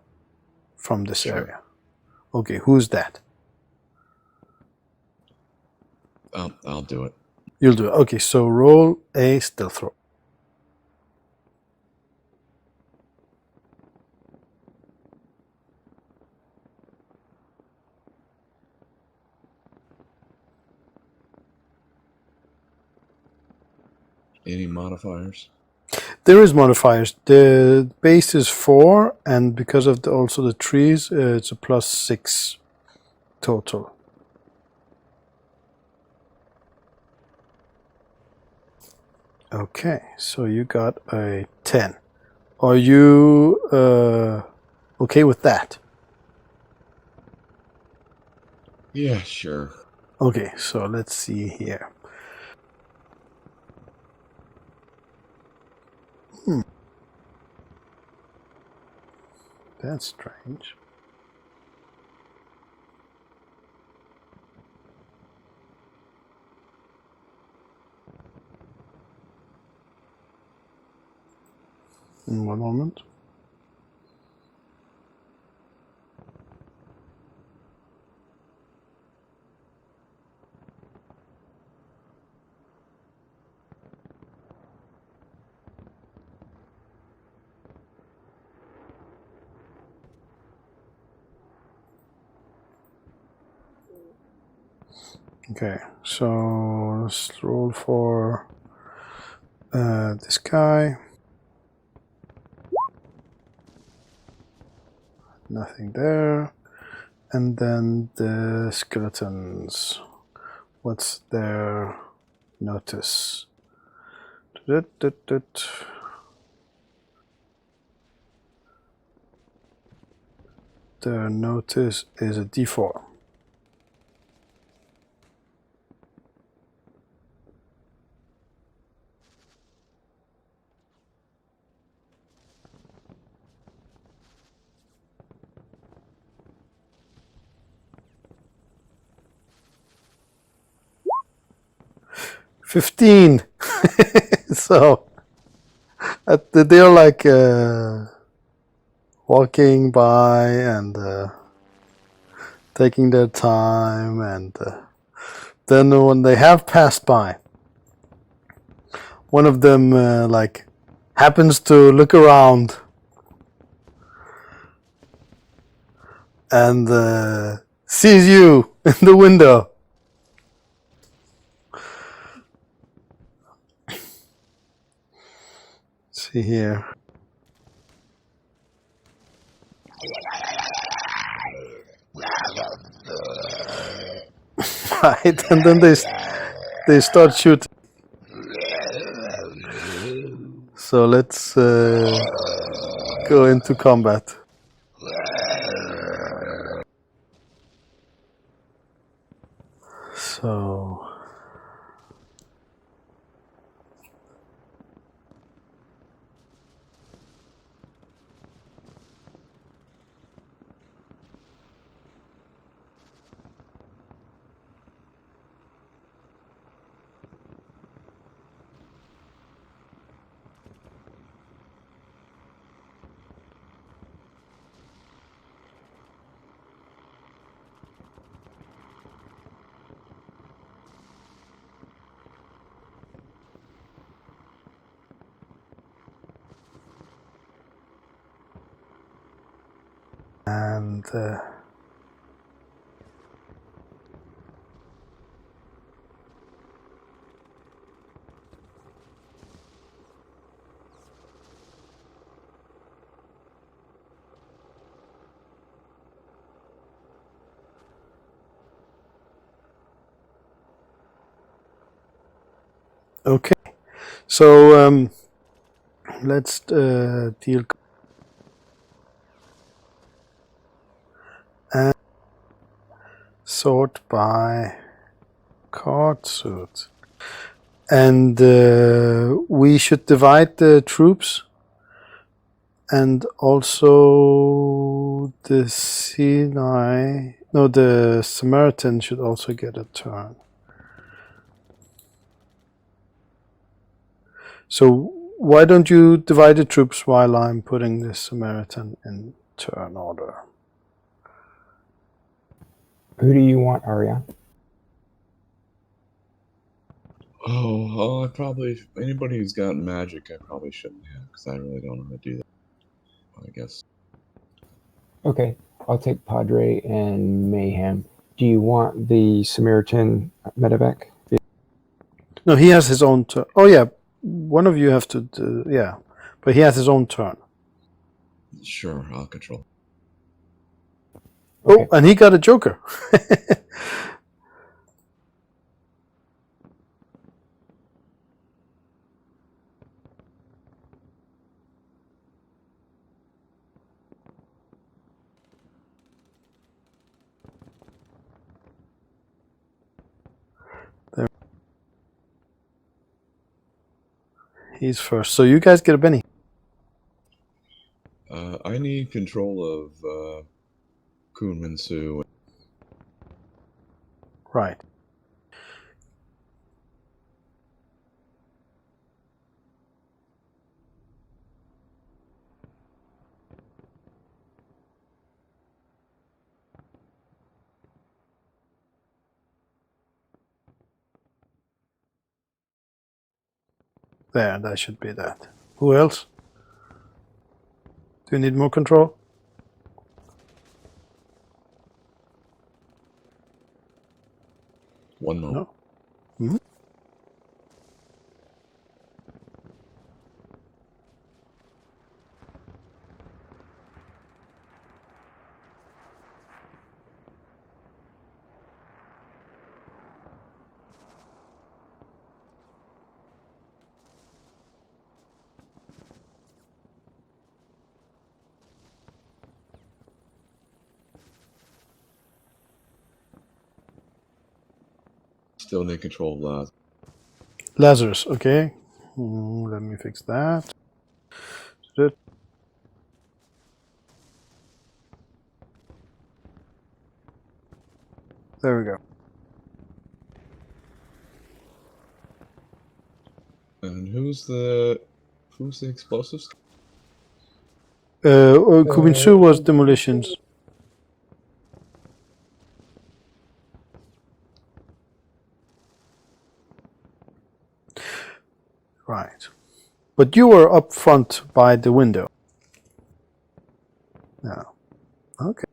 from this Sure. area. Okay, who's that? I'll do it. You'll do it. Okay, so roll a stealth roll. Any modifiers? There is modifiers. The base is 4, and because of also the trees, it's a +6 total. Okay, so you got a 10. Are you okay with that? Yeah, sure. Okay, so let's see here. That's strange. In one moment. Okay, so let's roll for this guy. Nothing there. And then the skeletons. What's their notice? Their notice is a D4. $15. So they're like walking by and taking their time, and then when they have passed by, one of them like happens to look around and sees you in the window. See here. Right, and then they start shooting. So let's go into combat. So and okay. So let's deal and sort by card suit. And we should divide the troops, and also the Sinai, no, the Samaritan should also get a turn. So why don't you divide the troops while I'm putting the Samaritan in turn order? Who do you want, Arya? Oh, I probably anybody who's got magic, I probably shouldn't have because I really don't know how to do that. I guess. Okay, I'll take Padre and Mayhem. Do you want the Samaritan medevac? No, he has his own turn. Oh yeah, one of you have to do, yeah, but he has his own turn. Sure, I'll control. Okay. Oh, and he got a joker. There. He's first. So you guys get a Benny. I need control of Kunminsu. Right. There, that should be that. Who else? Do you need more control? One moment. No. Mm-hmm. Still need control of Laz. Lazarus, okay. Let me fix that. There we go. And who's the explosives? Kubinsu was demolitions. Right. But you were up front by the window. No. Okay.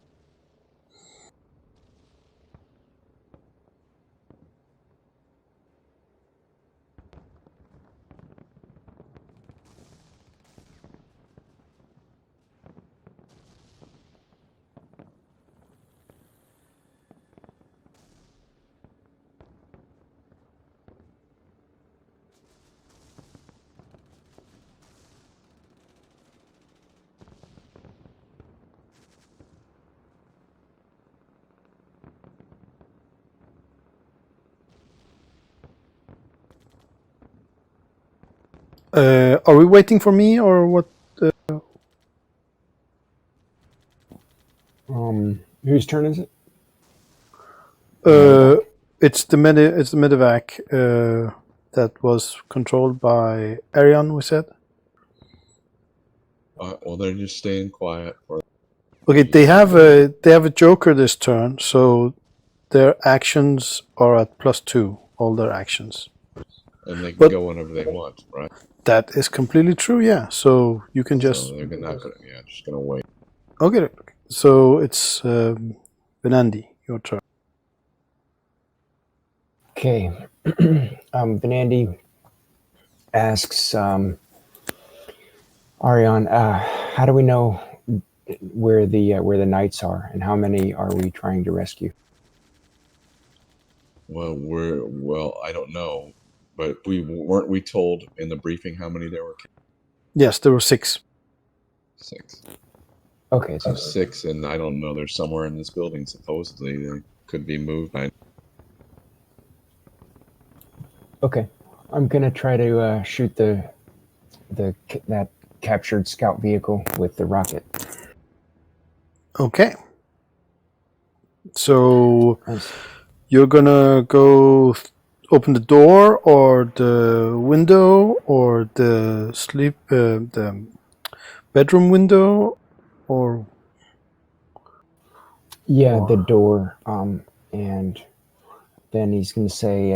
Are we waiting for me or what? Whose turn is it? It's the medevac that was controlled by Arion, we said. Well, they're just staying quiet. Okay, they have a joker this turn, so their actions are at +2. All their actions. And they can go whenever they want, right? That is completely true. Yeah. So you can just. So they're not gonna. Yeah, just gonna wait. Okay. So it's Benandi, your turn. Okay. Benandi asks Arion, how do we know where the knights are, and how many are we trying to rescue? Well, I don't know, but weren't we told in the briefing how many there were? Yes, there were 6. 6. Okay, So so 6, and I don't know. There's somewhere in this building supposedly they could be moved by. okay. I'm gonna try to shoot that captured scout vehicle with the rocket. Okay. So Nice. you're gonna go open the door or the window or the the bedroom window, or Yeah, the door. And then he's gonna say,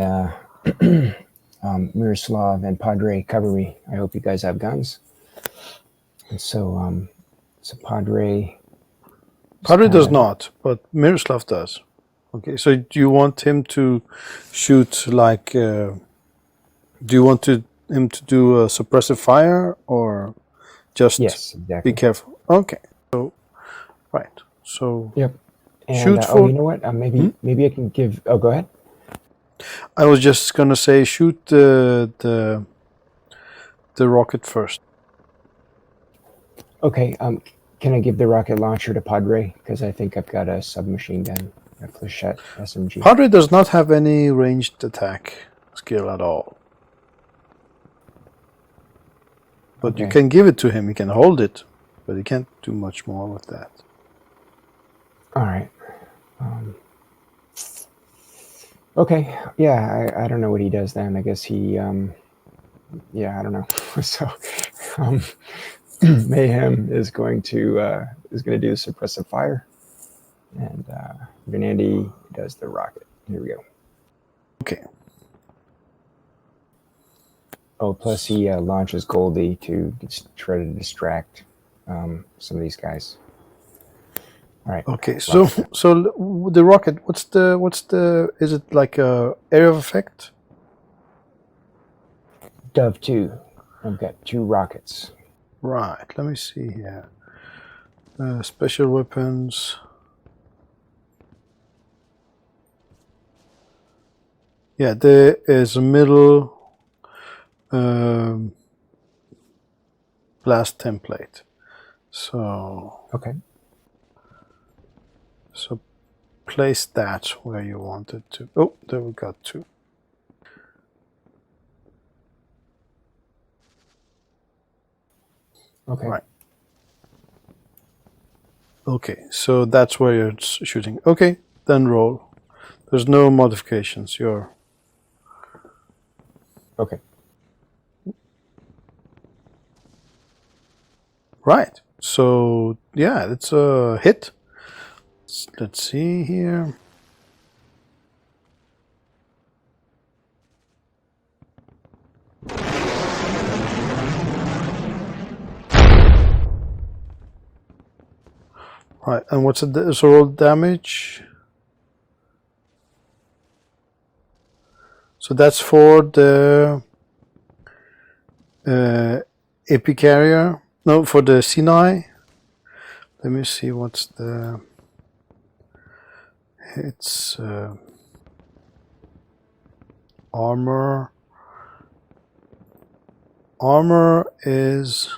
Miroslav and Padre, cover me. I hope you guys have guns. And so, so Padre does not, but Miroslav does. Okay, so do you want him to shoot like? Do you want him to do a suppressive fire or just Yes, exactly. be careful? Okay, so right, so Yep. And shoot oh, for. you know what? Maybe I can give. Oh, go ahead. I was just gonna say shoot the rocket first. Okay. Can I give the rocket launcher to Padre? Because I think I've got a submachine gun, a flechette SMG. Padre does not have any ranged attack skill at all. But Okay. you can give it to him, he can hold it, but he can't do much more with that. All right. Okay. Yeah, I don't know what he does then. I guess he, yeah, I don't know. So, Mayhem is going to do suppressive fire, and Benandi does the rocket. Here we go. Okay. Oh, plus he launches Goldie to try to distract some of these guys. All right. Okay, so the rocket, what's the is it like a area of effect? Dove 2. I've got 2 rockets. Right, let me see here. Special weapons. Yeah, there is a middle blast template. So Okay. So place that where you want it to. Oh, there we got 2. Okay. Right. Okay, so that's where you're shooting. Okay, then roll. There's no modifications. You're Okay. right. So yeah, it's a hit. Let's see here. Right, and what's the roll damage? So that's for the AP carrier. No, for the Sinai. Let me see what's the. It's armor. Armor is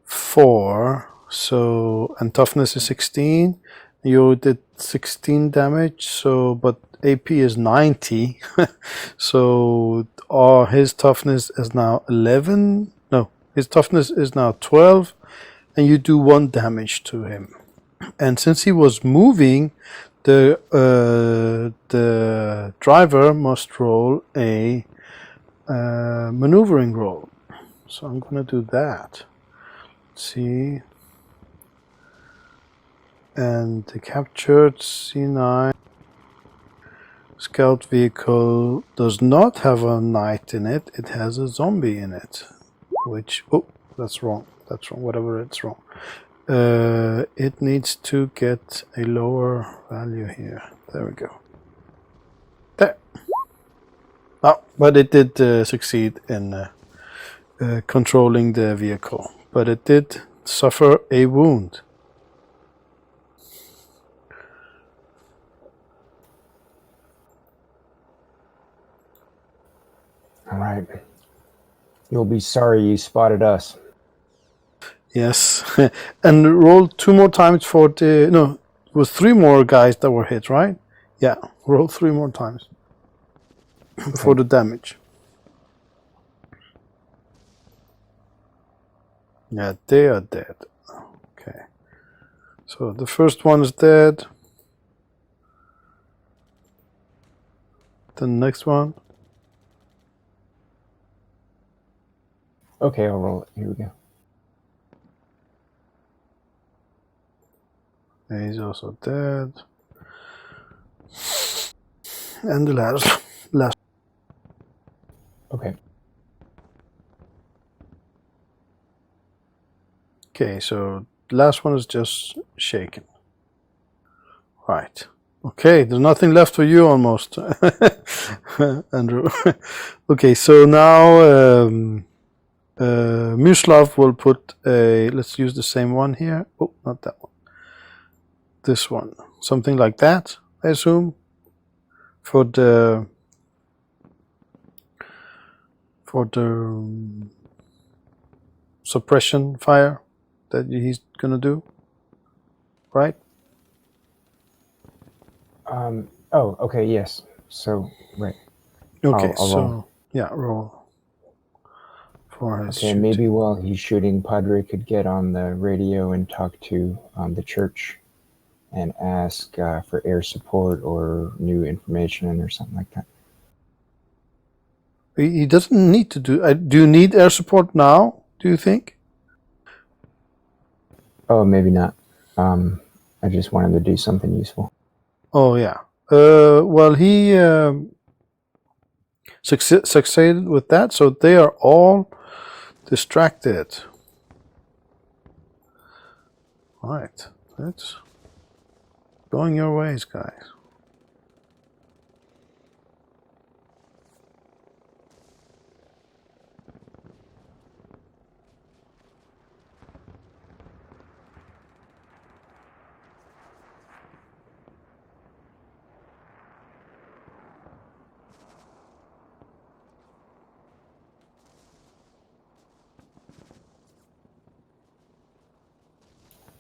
4. So, and toughness is 16. You did 16 damage. So, but AP is 90. So, his toughness is now 11. No, his toughness is now 12, and you do 1 damage to him. And since he was moving, the driver must roll a maneuvering roll. So I'm gonna do that. Let's see. And the captured C9 scout vehicle does not have a knight in it. It has a zombie in it. Which, oh, that's wrong. That's wrong. Whatever, it's wrong. It needs to get a lower value here. There we go. There. Oh, but it did succeed in controlling the vehicle. But it did suffer a wound. All right. You'll be sorry you spotted us. Yes. And roll 2 more times for the... No, it was 3 more guys that were hit, right? Yeah, roll 3 more times for the damage. Yeah, they are dead. Okay. So the first one is dead. The next one. Okay, I'll roll it. Here we go. He's also dead. And the last. Okay. Okay, so the last one is just shaken. Right. Okay, there's nothing left for you almost, Andrew. Okay, so now Muslav will put a... Let's use the same one here. Oh, not that one. This one. Something like that, I assume. For the suppression fire that he's gonna do, right? Oh, okay, yes. So, right. Okay, I'll so roll. yeah, roll for his Okay, shooting. maybe while he's shooting, Padre could get on the radio and talk to the church and ask for air support or new information or something like that. He doesn't need to do... do you need air support now, do you think? Oh, maybe not. I just wanted to do something useful. Oh, yeah. Well, he succeeded with that, so they are all distracted. All right. It's going your ways, guys.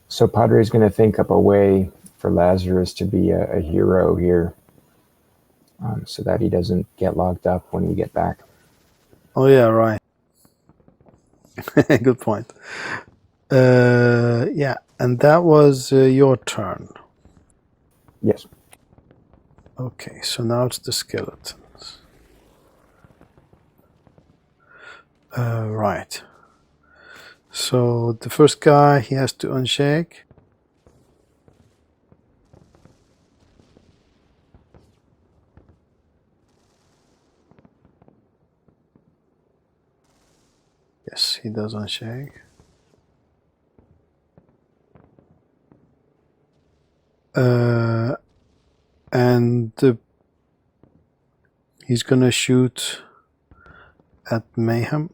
So Padre's going to think up a way for Lazarus to be a hero here, so that he doesn't get locked up when we get back. Oh, yeah, right. Good point. Yeah, and that was your turn. Yes. Okay, so now it's the skeletons. Right. So the first guy, he has to unshake. Yes, he does unshake. And he's gonna shoot at Mayhem.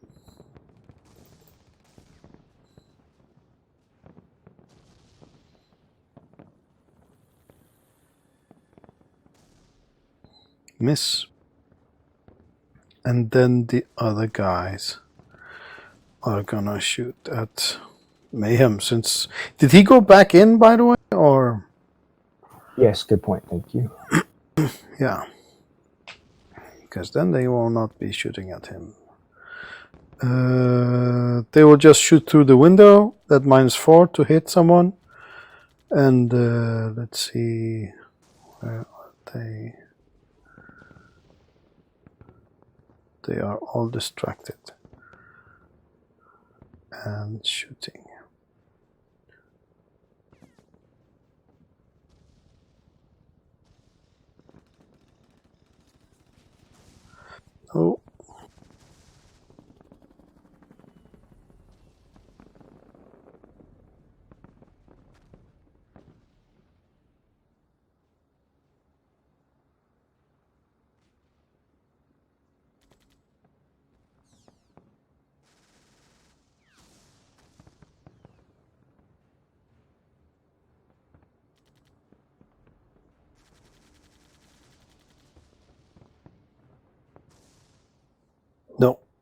Miss. And then the other guys are gonna shoot at Mayhem. Since... Did he go back in, by the way, or... Yes, good point. Thank you. Yeah. Because then they will not be shooting at him. They will just shoot through the window at -4 to hit someone. And let's see, where are they? They are all distracted and shooting. Oh.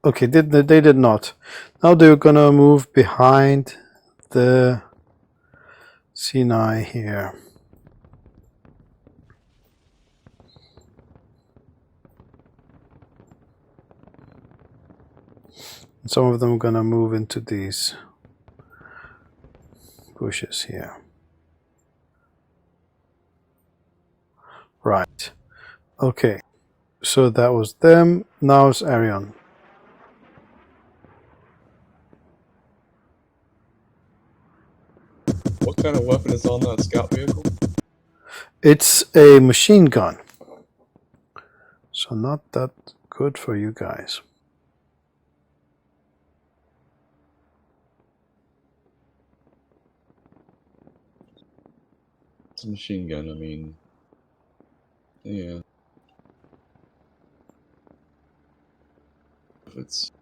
Okay, they did not. Now they're gonna move behind the Sinai here. Some of them are gonna move into these bushes here. Right. Okay. So that was them. Now it's Arion. What kind of weapon is on that scout vehicle? It's a machine gun. So not that good for you guys. It's a machine gun, I mean... Yeah. If it's...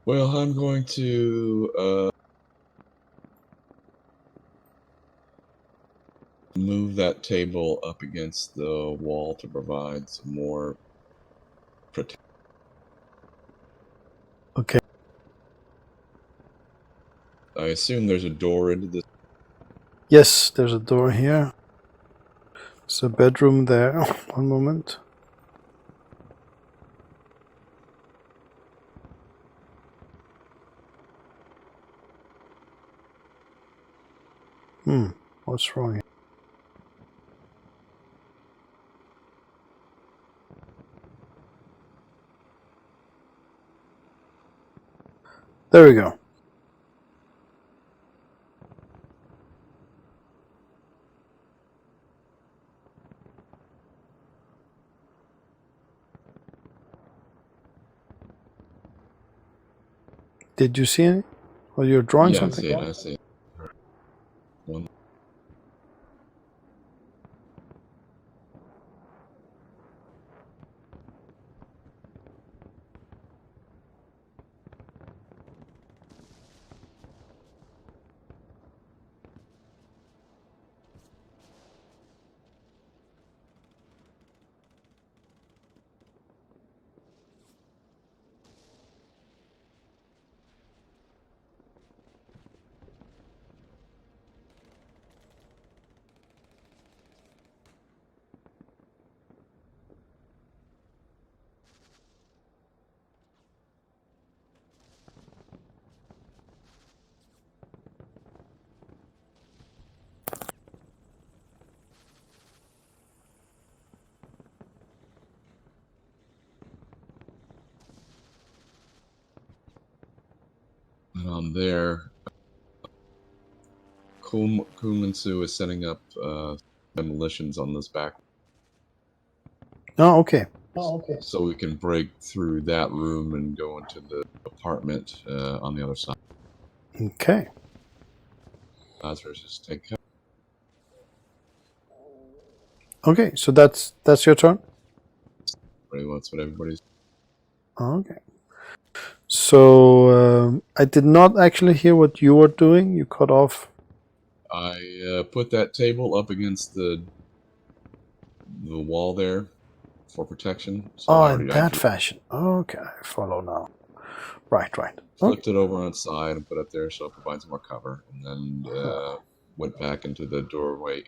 Well, I'm going to, move that table up against the wall to provide some more protection. Okay. I assume there's a door into this. Yes, there's a door here. There's a bedroom there. One moment. What's wrong here? There we go. Did you see any? Or you're drawing Yeah, something? I see it. One. And on there, Kunlinsu is setting up demolitions on this back. Oh, okay. So we can break through that room and go into the apartment on the other side. Okay. Lazarus just take care. Okay, so that's your turn? Pretty much what everybody's. Okay. So I did not actually hear what you were doing. You cut off. I put that table up against the wall there for protection. So Oh, I in that fashion. Okay, I follow now. Right. flipped it over on its side and put it there so it provides more cover, and then went back into the doorway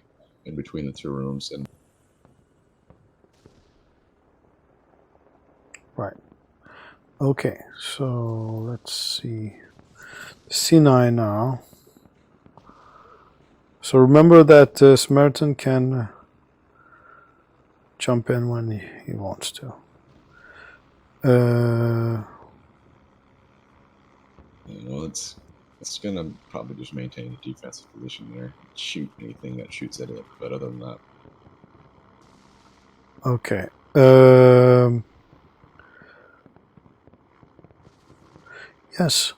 in between the two rooms and. Right. Okay, so let's see. C9 now. So remember that Samaritan can jump in when he wants to. Well, it's gonna probably just maintain a defensive position there. Shoot anything that shoots at it, but other than that. Okay. Yes.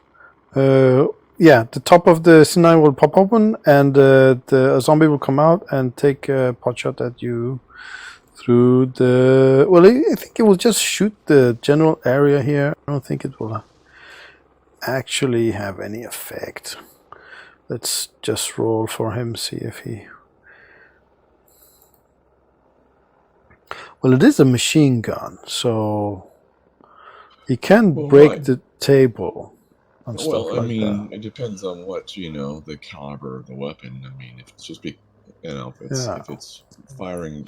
Yeah, the top of the C9 will pop open, and the zombie will come out and take a pot shot at you through the. Well, I think it will just shoot the general area here. I don't think it will actually have any effect. Let's just roll for him, see if he. Well, it is a machine gun, so he can Well, break right. the table and stuff Well, I like mean, that. it depends on what the caliber of the weapon. I mean, if it's just Yeah. if it's firing,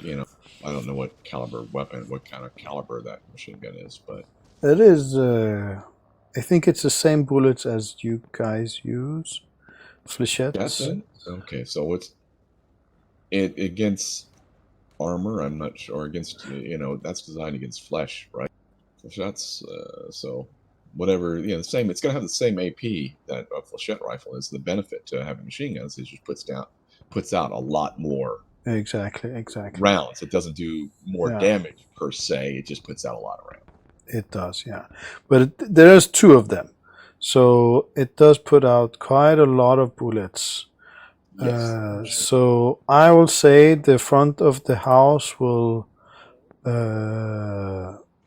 I don't know what caliber weapon, what kind of caliber that machine gun is, but It is. I think it's the same bullets as you guys use, that's flechettes. it. Okay, so it's it against armor. I'm not sure against that's designed against flesh, right? That's so whatever the same. It's gonna have the same AP that a flechette rifle is. The benefit to having machine guns is it just puts out a lot more Exactly. rounds. It doesn't do more Yeah, damage per se. It just puts out a lot of rounds. it does. Yeah, but there's two of them, so it does put out quite a lot of bullets. Yes. So I will say the front of the house will,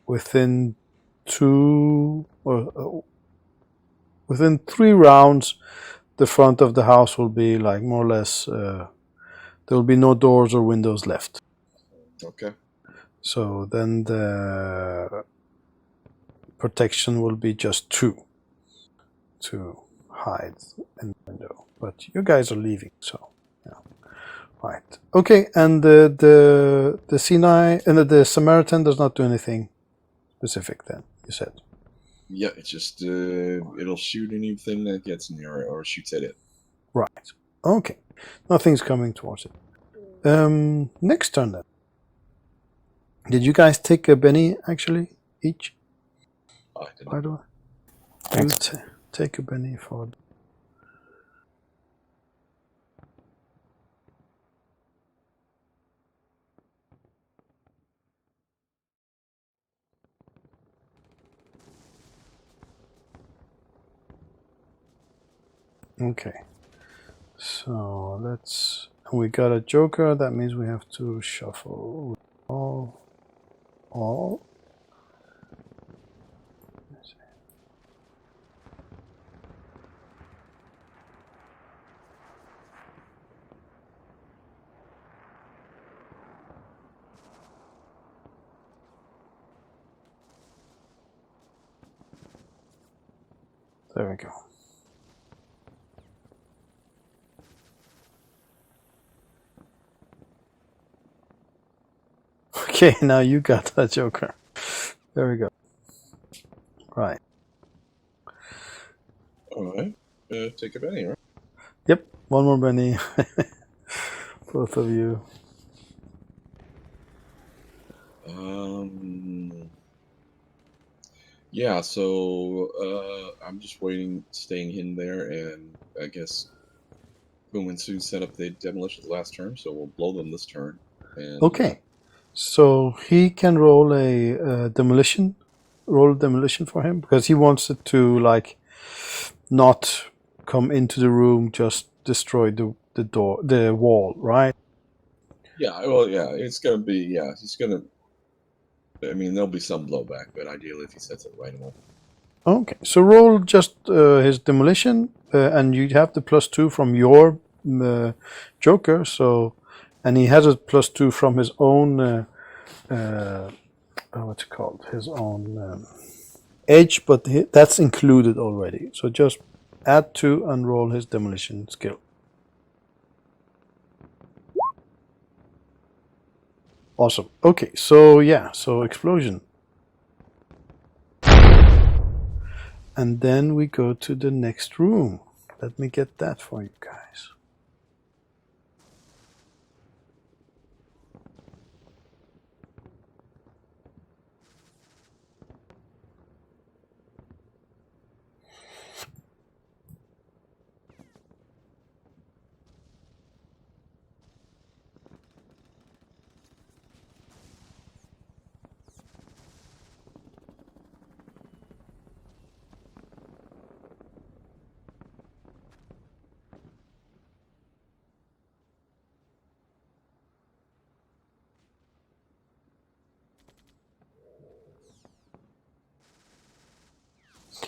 within within 3 rounds, the front of the house will be like more or less. There will be no doors or windows left. Okay. So then the protection will be just two to hide in the window. But you guys are leaving, so yeah. Right. Okay, and the Sinai and the Samaritan does not do anything specific then, you said. Yeah, it's just it'll shoot anything that gets near it or shoots at it. Right. Okay. Nothing's coming towards it. Next turn then. Did you guys take a Benny actually each? I didn't. By the way, you take a Benny for. Okay. So let's. We got a Joker. That means we have to shuffle all. There we go. Okay, now you got that Joker. There we go. Right. All right. Take a Benny, right? Yep, one more Benny. Both of you. Yeah, so I'm just staying in there, and I guess Boom and Sue set up the demolition the last turn, so we'll blow them this turn. And, Okay, so he can roll a demolition. Roll demolition for him because he wants it to like not come into the room, just destroy the door, the wall, right? yeah, well, yeah, it's gonna be he's gonna. I mean, there'll be some blowback, but ideally, if he sets it right, it won't. Okay, so roll just his demolition, and you have the +2 from your Joker. So, and he has a +2 from his own. What's it called? His own edge, but that's included already. So just add 2 and roll his demolition skill. Awesome. Okay, so yeah, so explosion. And then we go to the next room. Let me get that for you guys.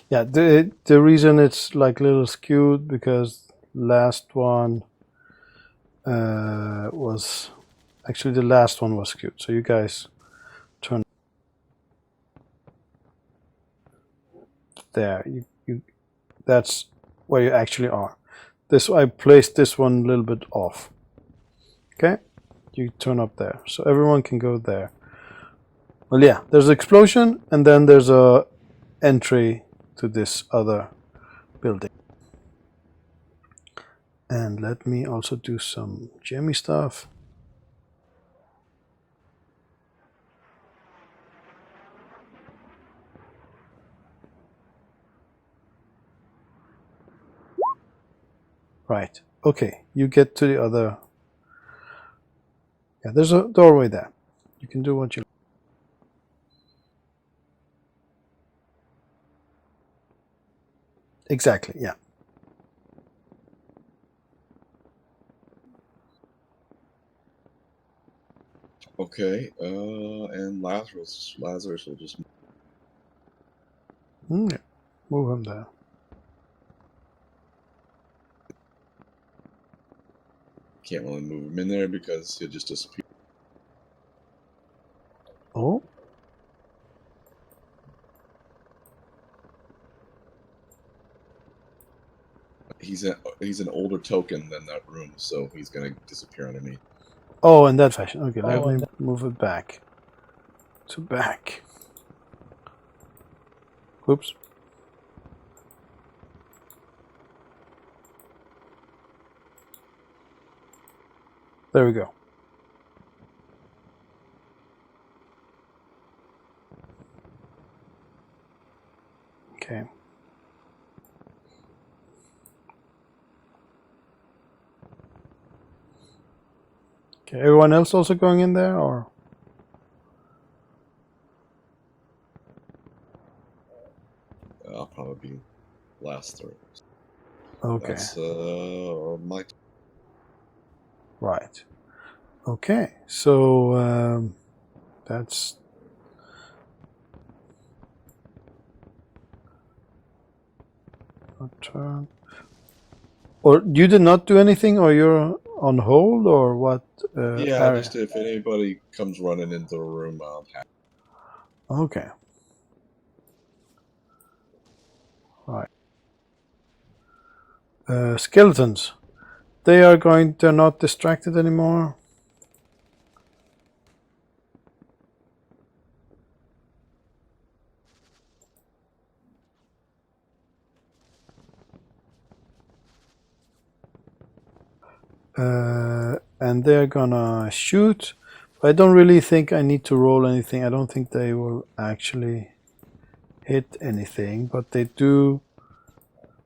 Yeah, the reason it's like a little skewed because last one was actually the last one was skewed. So you guys there. That's where you actually are. I placed this one a little bit off. Okay, you turn up there, so everyone can go there. Well, yeah, there's an explosion, and then there's a entry to this other building. And let me also do some jammy stuff. Right. Okay, you get to the other. Yeah, there's a doorway there. You can do what you like. Exactly, yeah. Okay, and Lazarus will just... Yeah. Move him there. Can't really move him in there because he'll just disappear. Oh. He's an older token than that room, so he's gonna disappear underneath. Oh, in that fashion. Okay, let me move it back. To back. Oops. There we go. Okay. Okay, everyone else also going in there, or? I'll probably be last through. Okay. That's my... Right. Okay, so that's... a turn. Or you did not do anything, or you're on hold, or what? Yeah, area? just if anybody comes running into the room, I'll have... Okay. Right. Skeletons. They're not distracted anymore. And they're gonna shoot. I don't really think I need to roll anything. I don't think they will actually hit anything, but they do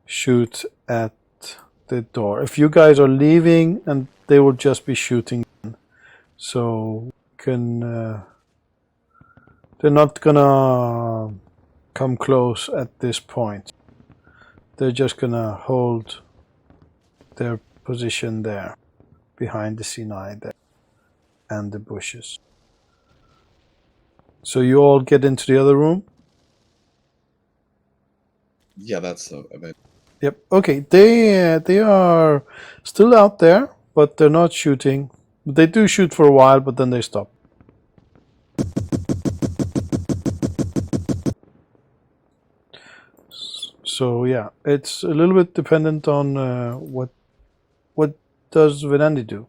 shoot at the door. If you guys are leaving, and they will just be shooting, so they're not gonna come close at this point. They're just gonna hold their position there, behind the C9 there, and the bushes. So you all get into the other room? Yeah, that's the event. Yep. Okay. They are still out there, but they're not shooting. They do shoot for a while, but then they stop. So yeah, it's a little bit dependent on what does Venandi do?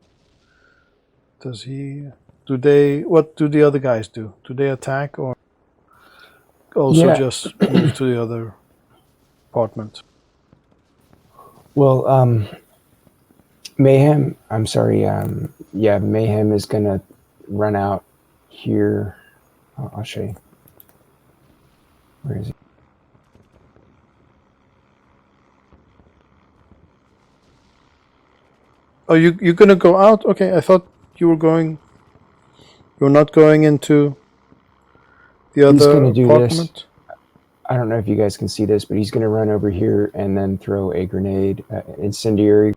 What do the other guys do? Do they attack, or also just move to the other apartment? Well, Mayhem, I'm sorry, yeah, Mayhem is going to run out here. I'll show you. Where is he? Oh, you're going to go out? Okay, I thought you were not going into the other apartment. This. I don't know if you guys can see this, but he's going to run over here and then throw a grenade, incendiary,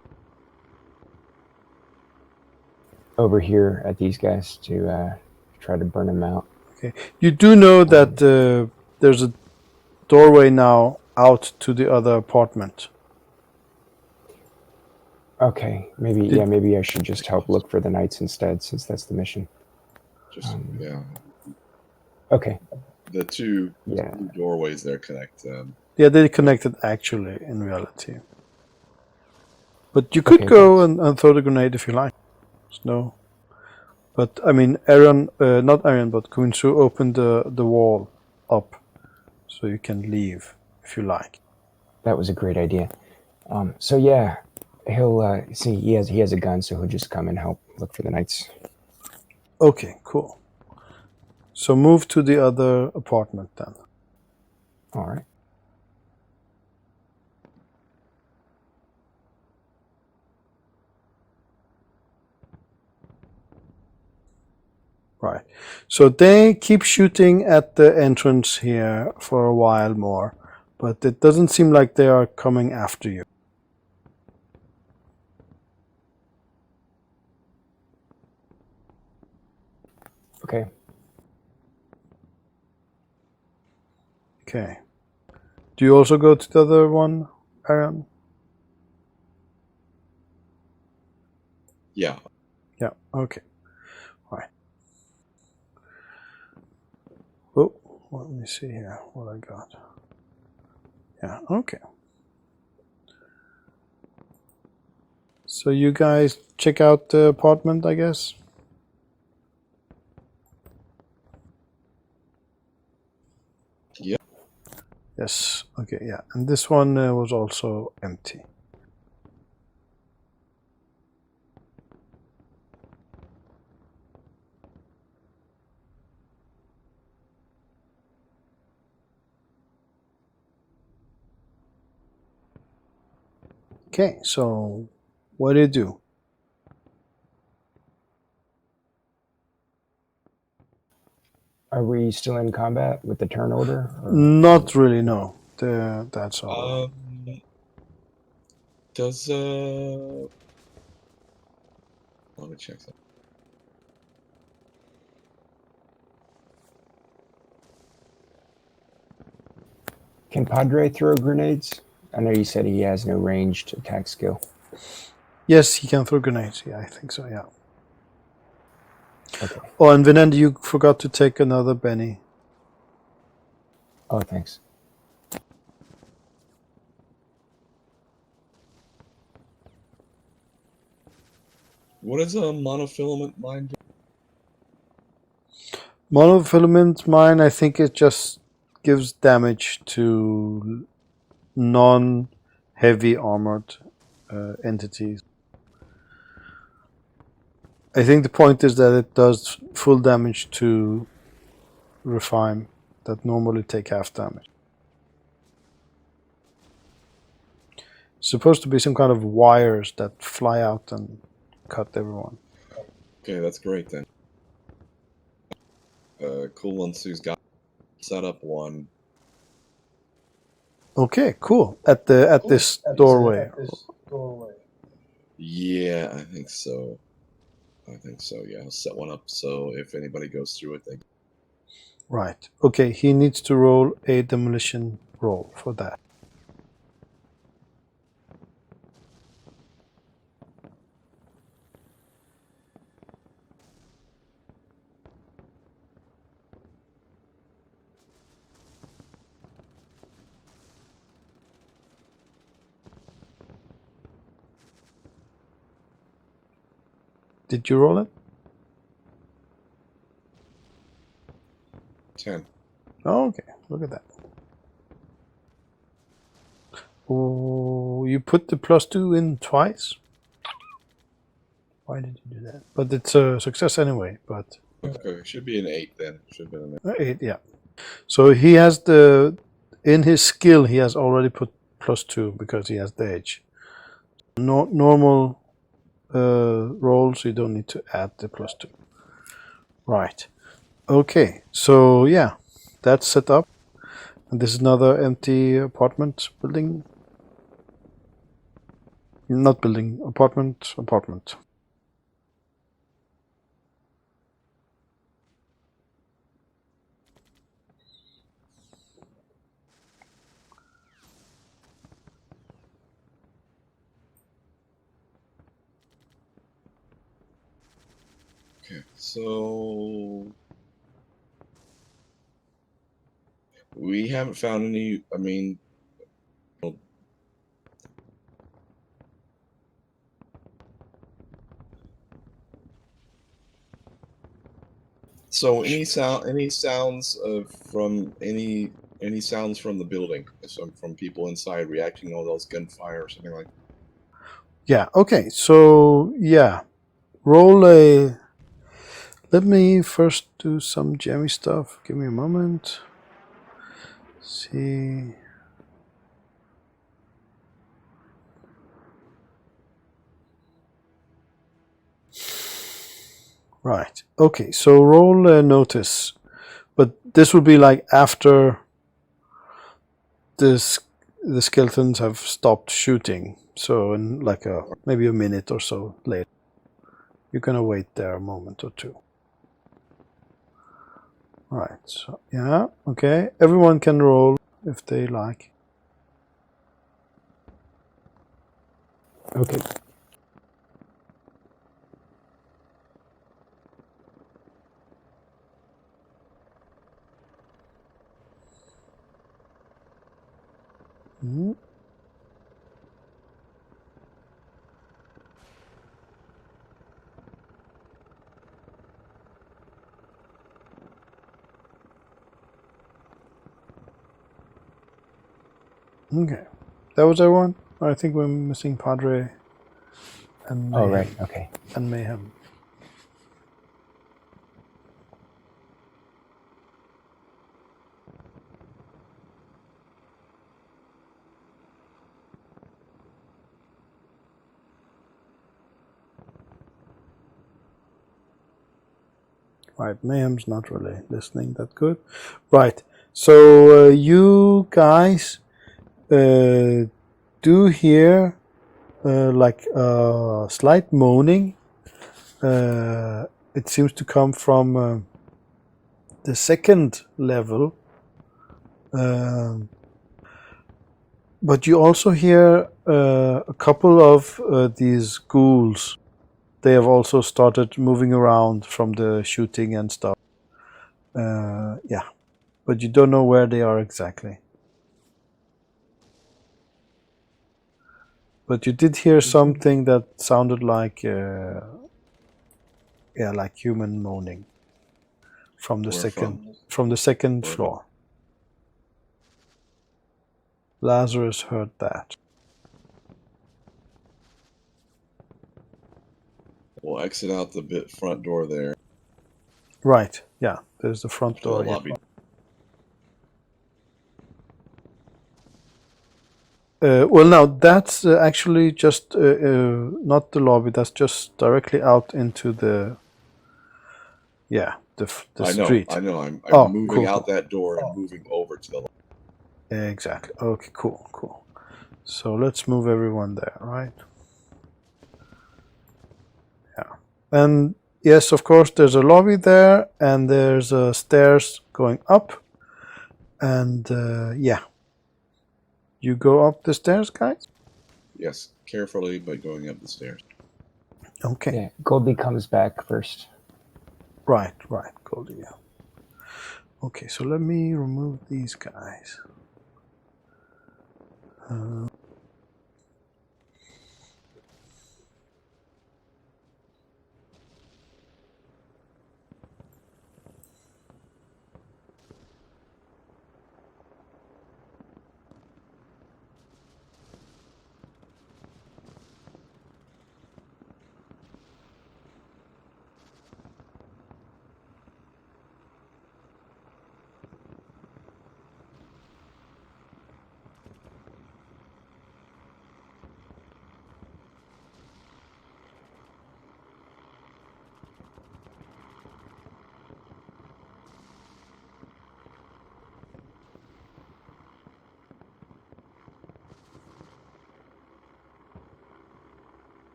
over here at these guys to try to burn them out. Okay. You do know that there's a doorway now out to the other apartment. Okay, maybe I should just help look for the knights instead, since that's the mission. Yeah. Okay. The two doorways there connect Yeah, they connected actually in reality. But you could Okay, go thanks. and throw the grenade if you like. No. But I mean, Aaron, not Aaron, but Kunsu opened the wall up, so you can leave if you like. That was a great idea. So yeah, he'll see he has a gun, so he'll just come and help look for the knights. Okay, cool. So move to the other apartment then. All right. Right. So they keep shooting at the entrance here for a while more, but it doesn't seem like they are coming after you. Okay. Okay. Do you also go to the other one, Aaron? Yeah. Yeah, okay. Right. Oh, let me see here what I got. Yeah, okay. So you guys check out the apartment, I guess? Yeah. Yes, okay, yeah. And this one was also empty. Okay, so what do you do? Are we still in combat with the turn order? Not really, no. That's all. Does let me check that. Can Padre throw grenades? I know you said he has no ranged attack skill. Yes, he can throw grenades. Yeah, I think so, yeah. Okay. Oh, and Vinend, you forgot to take another Benny. Oh, thanks. What is a monofilament mine do? Monofilament mine, I think it just gives damage to non-heavy armored entities. I think the point is that it does full damage to Refine that normally take half damage. It's supposed to be some kind of wires that fly out and cut everyone. Okay, that's great then. Cool got set up one. Okay, cool. At this doorway. Yeah, I think so. Yeah, I'll set one up so if anybody goes through it, they. Right. Okay, he needs to roll a demolition roll for that. Did you roll it? 10. Oh, okay, look at that. Oh, you put the +2 in twice? Why did you do that? But it's a success anyway, but... Okay, should be an 8 then. Should be an 8. 8, yeah. So he has the... In his skill, he has already put +2 because he has the edge. Normal rolls, you don't need to add the +2. Right. Okay, so yeah, that's set up. And this is another empty apartment building. Not building, apartment. Okay, so we haven't found any. I mean, So any sounds from any sounds from the building, so from people inside reacting to all those gunfire or something like that? Yeah, okay, so yeah. Roll a... Let me first do some jammy stuff. Give me a moment. See... Right. Okay, so roll a notice. But this will be like after the skeletons have stopped shooting. So in like maybe a minute or so later. You're gonna wait there a moment or two. Alright, so yeah, okay. Everyone can roll if they like. Okay. Mm-hmm. Okay. That was everyone? I think we're missing Padre and Mayhem. Oh, right. Okay. And Mayhem. Right, Mayhem's not really listening that good. Right, so you guys do hear like slight moaning. It seems to come from the second level. But you also hear a couple of these ghouls. They have also started moving around from the shooting and stuff. Yeah, but you don't know where they are exactly. But you did hear something that sounded like, like human moaning from the second floor. Lazarus heard that. We'll exit out the front door there. Right, yeah, there's the front door. The lobby. Well, now that's actually just not the lobby. That's just directly out into the street. I know. I'm moving cool, out that door and moving over to the lobby. Exactly. Okay, cool. So let's move everyone there, right? Yeah. And yes, of course, there's a lobby there, and there's stairs going up. And yeah. You go up the stairs, guys? Yes, carefully, but going up the stairs. Okay. Yeah, Goldie comes back first. Right, Goldie, yeah. Okay, so let me remove these guys.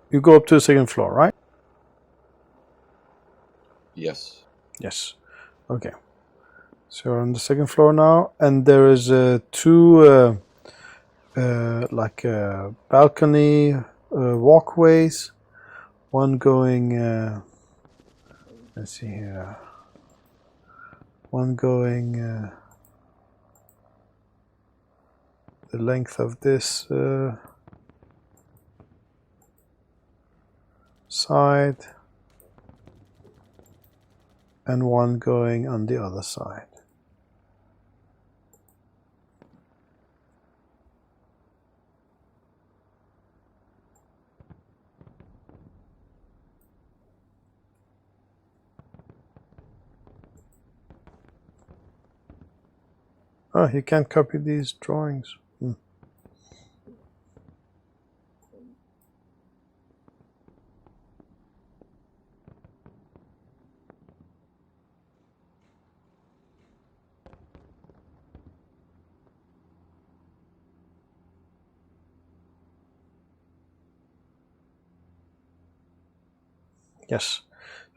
You go up to the second floor, right? Yes. Yes. Okay. So we're on the second floor now, and there is two like balcony walkways One going, let's see here. One going the length of this side, and one going on the other side. Oh, you can't copy these drawings. Yes,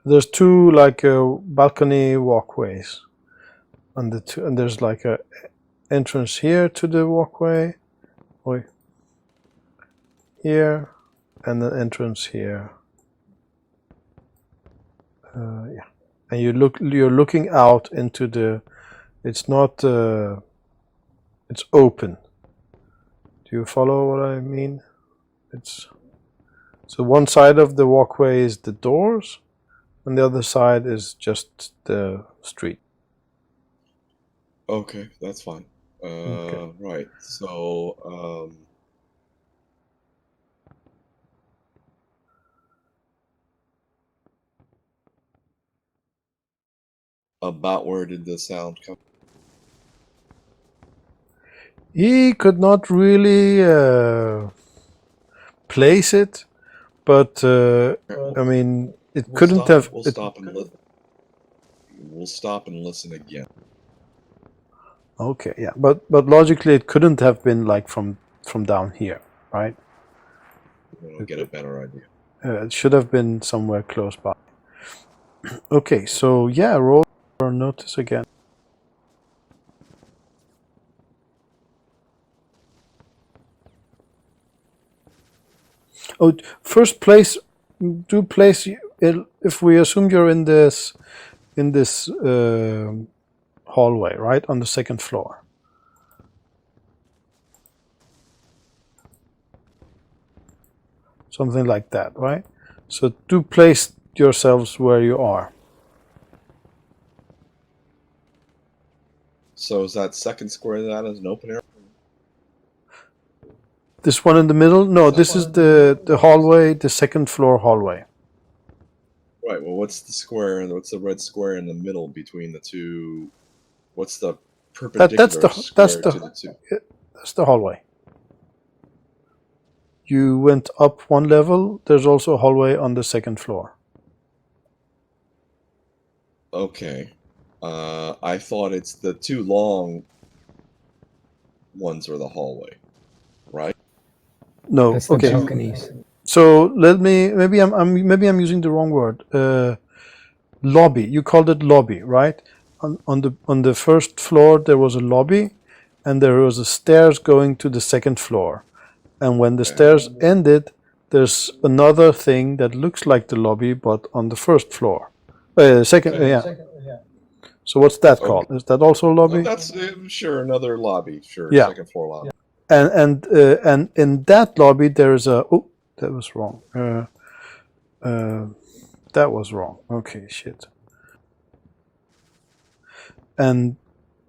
there's two like balcony walkways, and there's like a entrance here to the walkway, here, and an entrance here. Yeah, and you're looking out into the. It's not. It's open. Do you follow what I mean? It's. So one side of the walkway is the doors, and the other side is just the street. Okay, that's fine. Okay. Right. So, about where did the sound come? He could not really place it, but I mean, it couldn't have. We'll stop and listen. We'll stop and listen again. Okay, yeah, but logically, it couldn't have been like from down here, right? We'll get a better idea. It should have been somewhere close by. Okay, so yeah, roll for notice again. Oh, first place, do place. If we assume you're in this hallway, right, on the second floor. Something like that, right? So do place yourselves where you are. So is that second square that is an open area? This one in the middle? No, this is the hallway, the second floor hallway. Right. Well, what's the square and what's the red square in the middle between the two? What's the perpendicular square to the two? That's the hallway. You went up one level. There's also a hallway on the second floor. Okay. I thought it's the two long ones are the hallway, right? No. That's the Okay. balconies. So let me. Maybe I'm using the wrong word. Lobby. You called it lobby, right? On the first floor there was a lobby, and there was a stairs going to the second floor. And when the stairs ended, there's another thing that looks like the lobby, but on the first floor. Second. Yeah. So what's that called? Is that also a lobby? That's sure another lobby. Sure. Yeah. Second floor lobby. And in that lobby there is a. Oh, that was wrong. That was wrong. Okay, shit. And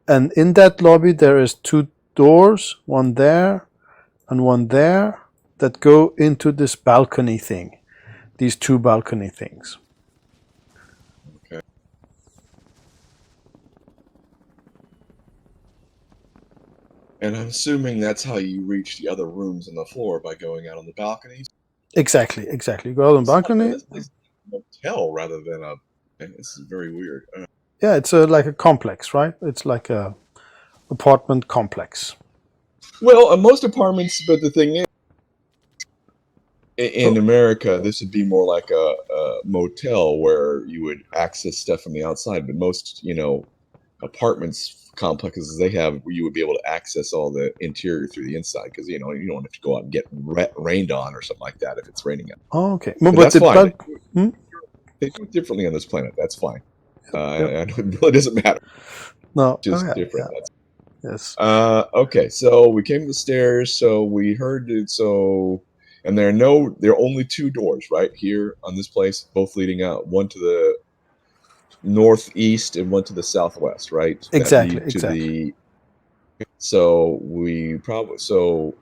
in that lobby there is two doors, one there and one there, that go into this balcony thing. These two balcony things. Okay. And I'm assuming that's how you reach the other rooms on the floor, by going out on the balconies. Exactly. You go out on the balcony. This place is a motel rather than a. This is very weird. Yeah, it's like a complex, right? It's like a apartment complex. Well, most apartments, but the thing is, in America, this would be more like a motel where you would access stuff from the outside. But most, apartments complexes they have, you would be able to access all the interior through the inside because you don't have to go out and get rained on or something like that if it's raining out. Oh, okay. No, But that's fine. Hmm? They do it differently on this planet. That's fine. It really doesn't matter. No, Just yeah, different. yeah. That's Yes. okay, so we came to the stairs, so we heard it, and there are only two doors, right, here on this place, both leading out, one to the northeast and one to the southwest, right? That Exactly, lead to exactly. so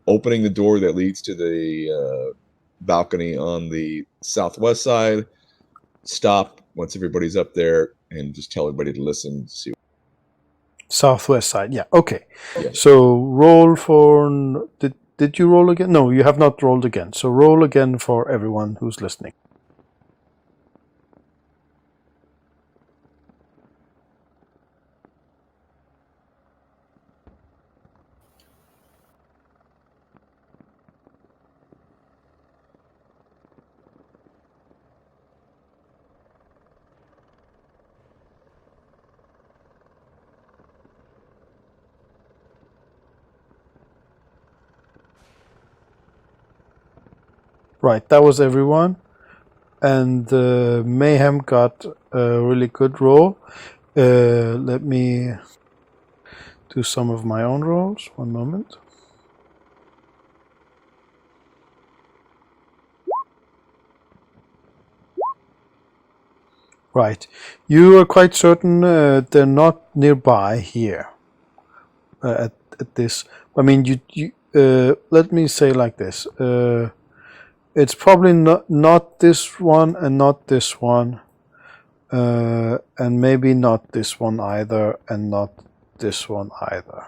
opening the door that leads to the balcony on the southwest side, stop once everybody's up there, and just tell everybody to listen, see. Southwest side, yeah. Okay. Yeah. So roll for. Did you roll again? No, you have not rolled again. So roll again for everyone who's listening. Right, that was everyone. And Mayhem got a really good roll. Let me do some of my own rolls. 1 moment. Right. You are quite certain they're not nearby here at this. I mean, you let me say like this. It's probably not this one and not this one. And maybe not this one either and not this one either.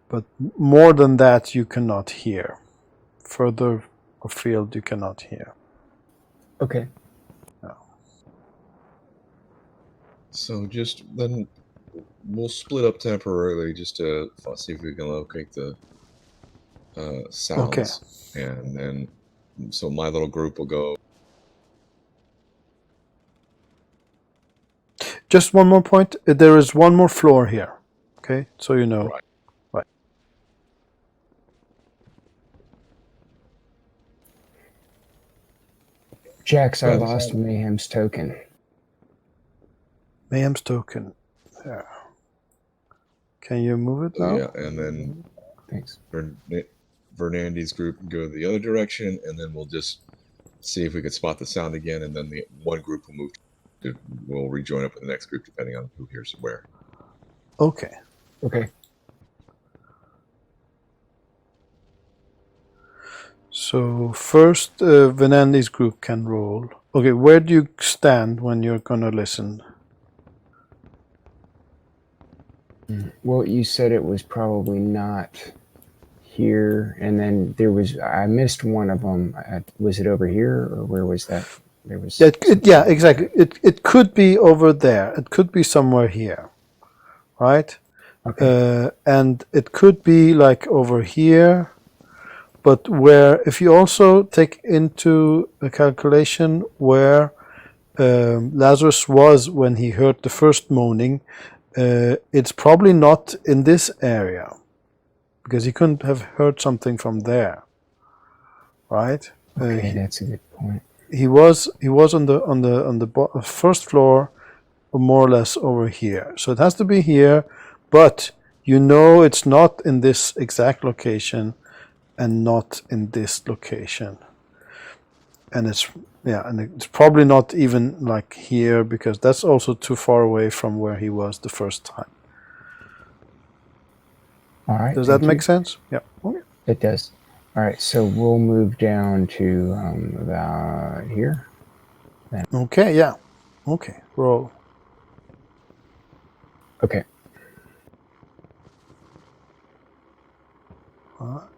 But more than that, you cannot hear. Further afield, you cannot hear. Okay. So just then we'll split up temporarily just to see if we can locate the sounds. Okay. And then so my little group will go. Just one more point. There is one more floor here. Okay, so you know. Right. Jax, I lost Mayhem's token. Mayhem's token. There. Can you move it now? Yeah, and then thanks. Vernandy's group can go the other direction, and then we'll just see if we can spot the sound again, and then the one group will move. We'll rejoin up with the next group depending on who hears where. Okay. Okay. So first, Vernandy's group can roll. Okay, where do you stand when you're gonna listen? Well, you said it was probably not here, and then I missed one of them. Was it over here, or where was that? There was. Yeah, exactly. It could be over there. It could be somewhere here, right? Okay. And it could be like over here. But where, if you also take into a calculation where Lazarus was when he heard the first moaning, it's probably not in this area because he couldn't have heard something from there, right? Okay, that's a good point. He was on the first floor, more or less over here. So it has to be here, but you know it's not in this exact location. And not in this location, and it's probably not even like here because that's also too far away from where he was the first time. All right. Does that make sense? Yeah. Okay. It does. All right. So we'll move down to about here. Then. Okay. Yeah. Okay. Roll. Okay. All right.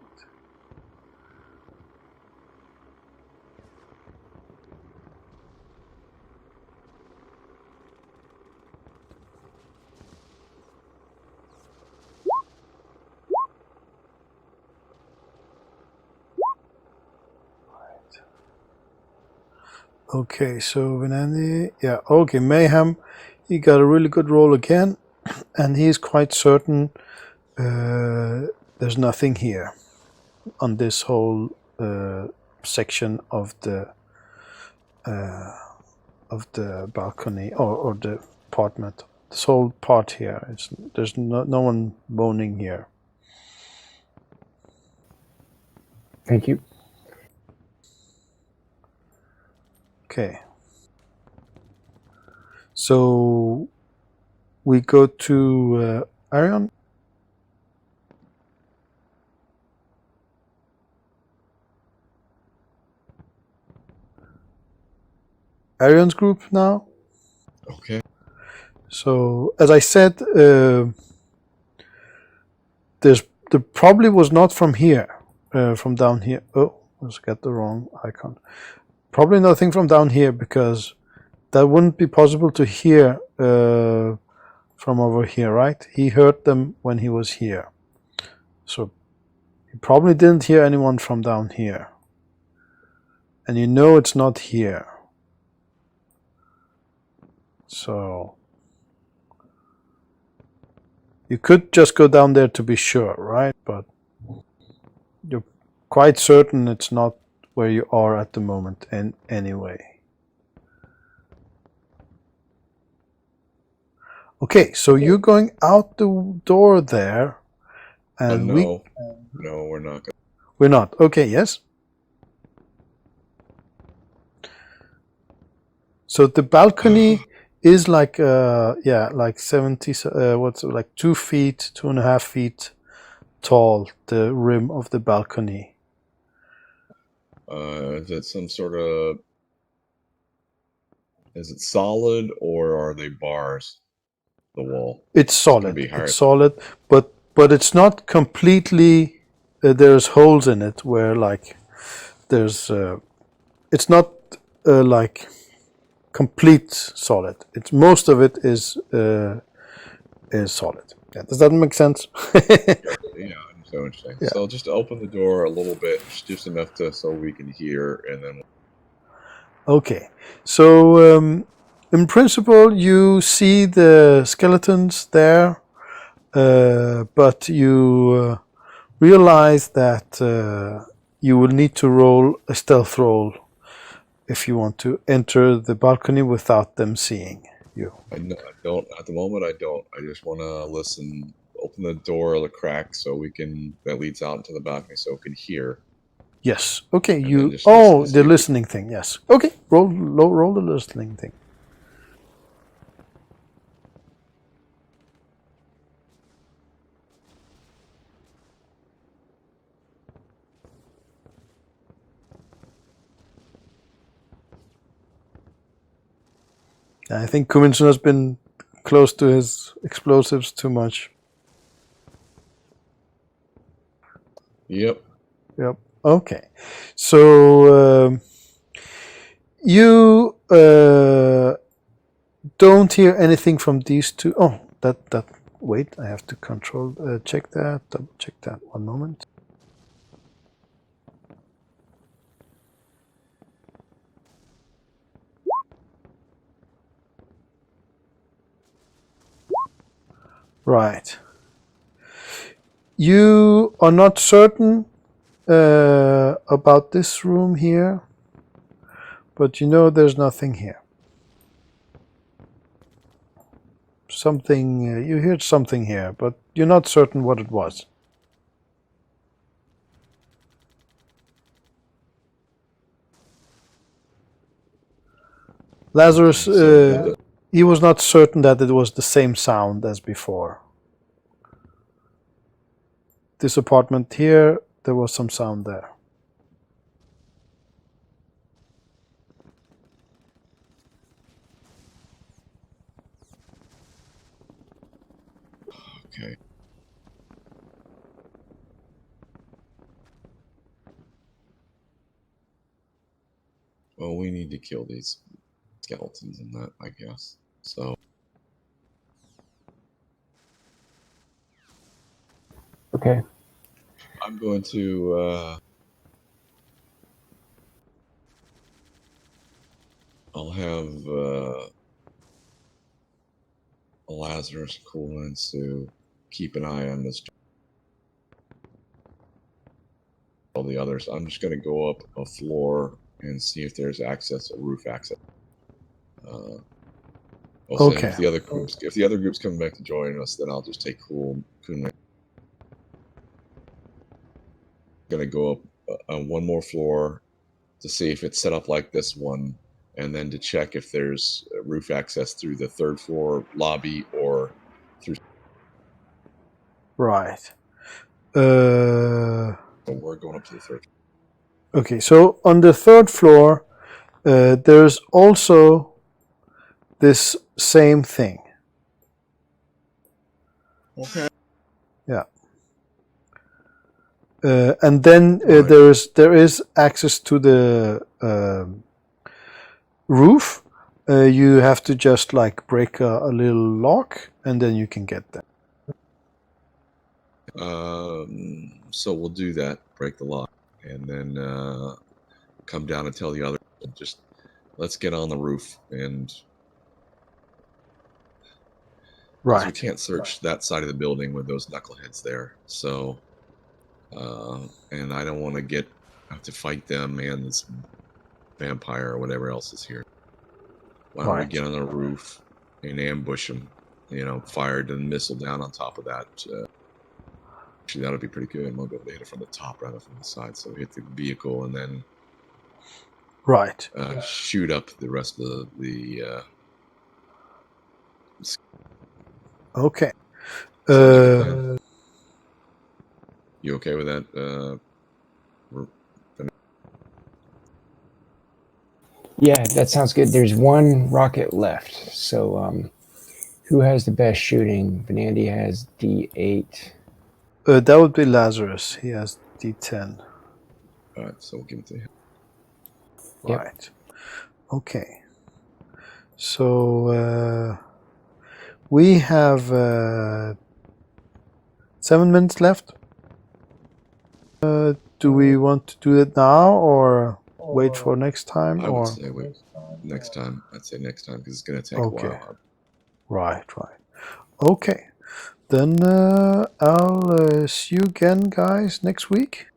Okay, so Venandi, yeah, okay, Mayhem, he got a really good roll again, and he's quite certain there's nothing here on this whole section of the balcony or the apartment. This whole part here, there's no one moaning here. Thank you. Okay. So we go to Arion. Arion's group now. Okay. So as I said, there probably was not from here, from down here. Oh, let's get the wrong icon. Probably nothing from down here because that wouldn't be possible to hear from over here, right? He heard them when he was here. So he probably didn't hear anyone from down here. And you know it's not here. So you could just go down there to be sure, right? But you're quite certain it's not where you are at the moment in anyway. Okay, so you're going out the door there, and No, we're not going. we're not. Okay, yes. So the balcony is like like 70 like 2 feet, 2.5 feet tall, the rim of the balcony. Is it some sort of? Is it solid or are they bars? The wall. It's solid. be hard. It's solid, but it's not completely. There's holes in it where like there's. It's not like complete solid. It's most of it is solid. Yeah, does that make sense? Yeah, so interesting. Yeah. So just open the door a little bit, just enough so we can hear, and then. Okay, so in principle you see the skeletons there, but you realize that you will need to roll a stealth roll if you want to enter the balcony without them seeing you. I don't at the moment. I don't. I just want to listen. Open the door or the crack that leads out into the balcony so we can hear. Yes. Okay. And You. then just Oh, listen to the listening thing. Yes. Okay. Roll the listening thing. I think Kuminson has been close to his explosives too much. Yep. Yep. Okay. So you don't hear anything from these two. Oh, that. Wait, I have to check that. Double check that. 1 moment. Right. You are not certain about this room here, but you know there's nothing here. Something, you heard something here, but you're not certain what it was. Lazarus, he was not certain that it was the same sound as before. This apartment here, there was some sound there. Okay. Well, we need to kill these skeletons and that, I guess. So. Okay. I'm going to. I'll have Lazarus, Cool, and Sue. Keep an eye on this. All the others. I'm just going to go up a floor and see if there's access, a roof access. Also, Okay. if the other groups come back to join us, then I'll just take Cool. I'm going to go up on one more floor to see if it's set up like this one, and then to check if there's roof access through the third floor lobby or through. Right. So we're going up to the third. Okay, so on the third floor, there's also this same thing. Okay. Yeah. And then Right. there is access to the roof. You have to just like break a little lock, and then you can get there. So we'll do that. Break the lock, and then come down and tell the others. Just let's get on the roof, and because we Right. can't search that side of the building with those knuckleheads there. So, and I don't want to have to fight them and this vampire or whatever else is here. Why don't we Right. get on the roof and ambush them? You know, fired a missile down on top of that. Actually, that'll be pretty good. And we'll be able to hit it from the top rather than from the side. So hit the vehicle and then Right. shoot up the rest of the. Okay. Sounds like a plan. You okay with that? Yeah, that sounds good. There's one rocket left. So who has the best shooting? Venandy has D8. That would be Lazarus. He has D10. All right, so we'll give it to him. Yep. Right. Okay. So we have 7 minutes left. Do we want to do it now or wait for next time? I or would say wait next time. I'd say next time because it's going to take a while. Right. Okay. Then I'll see you again, guys, next week.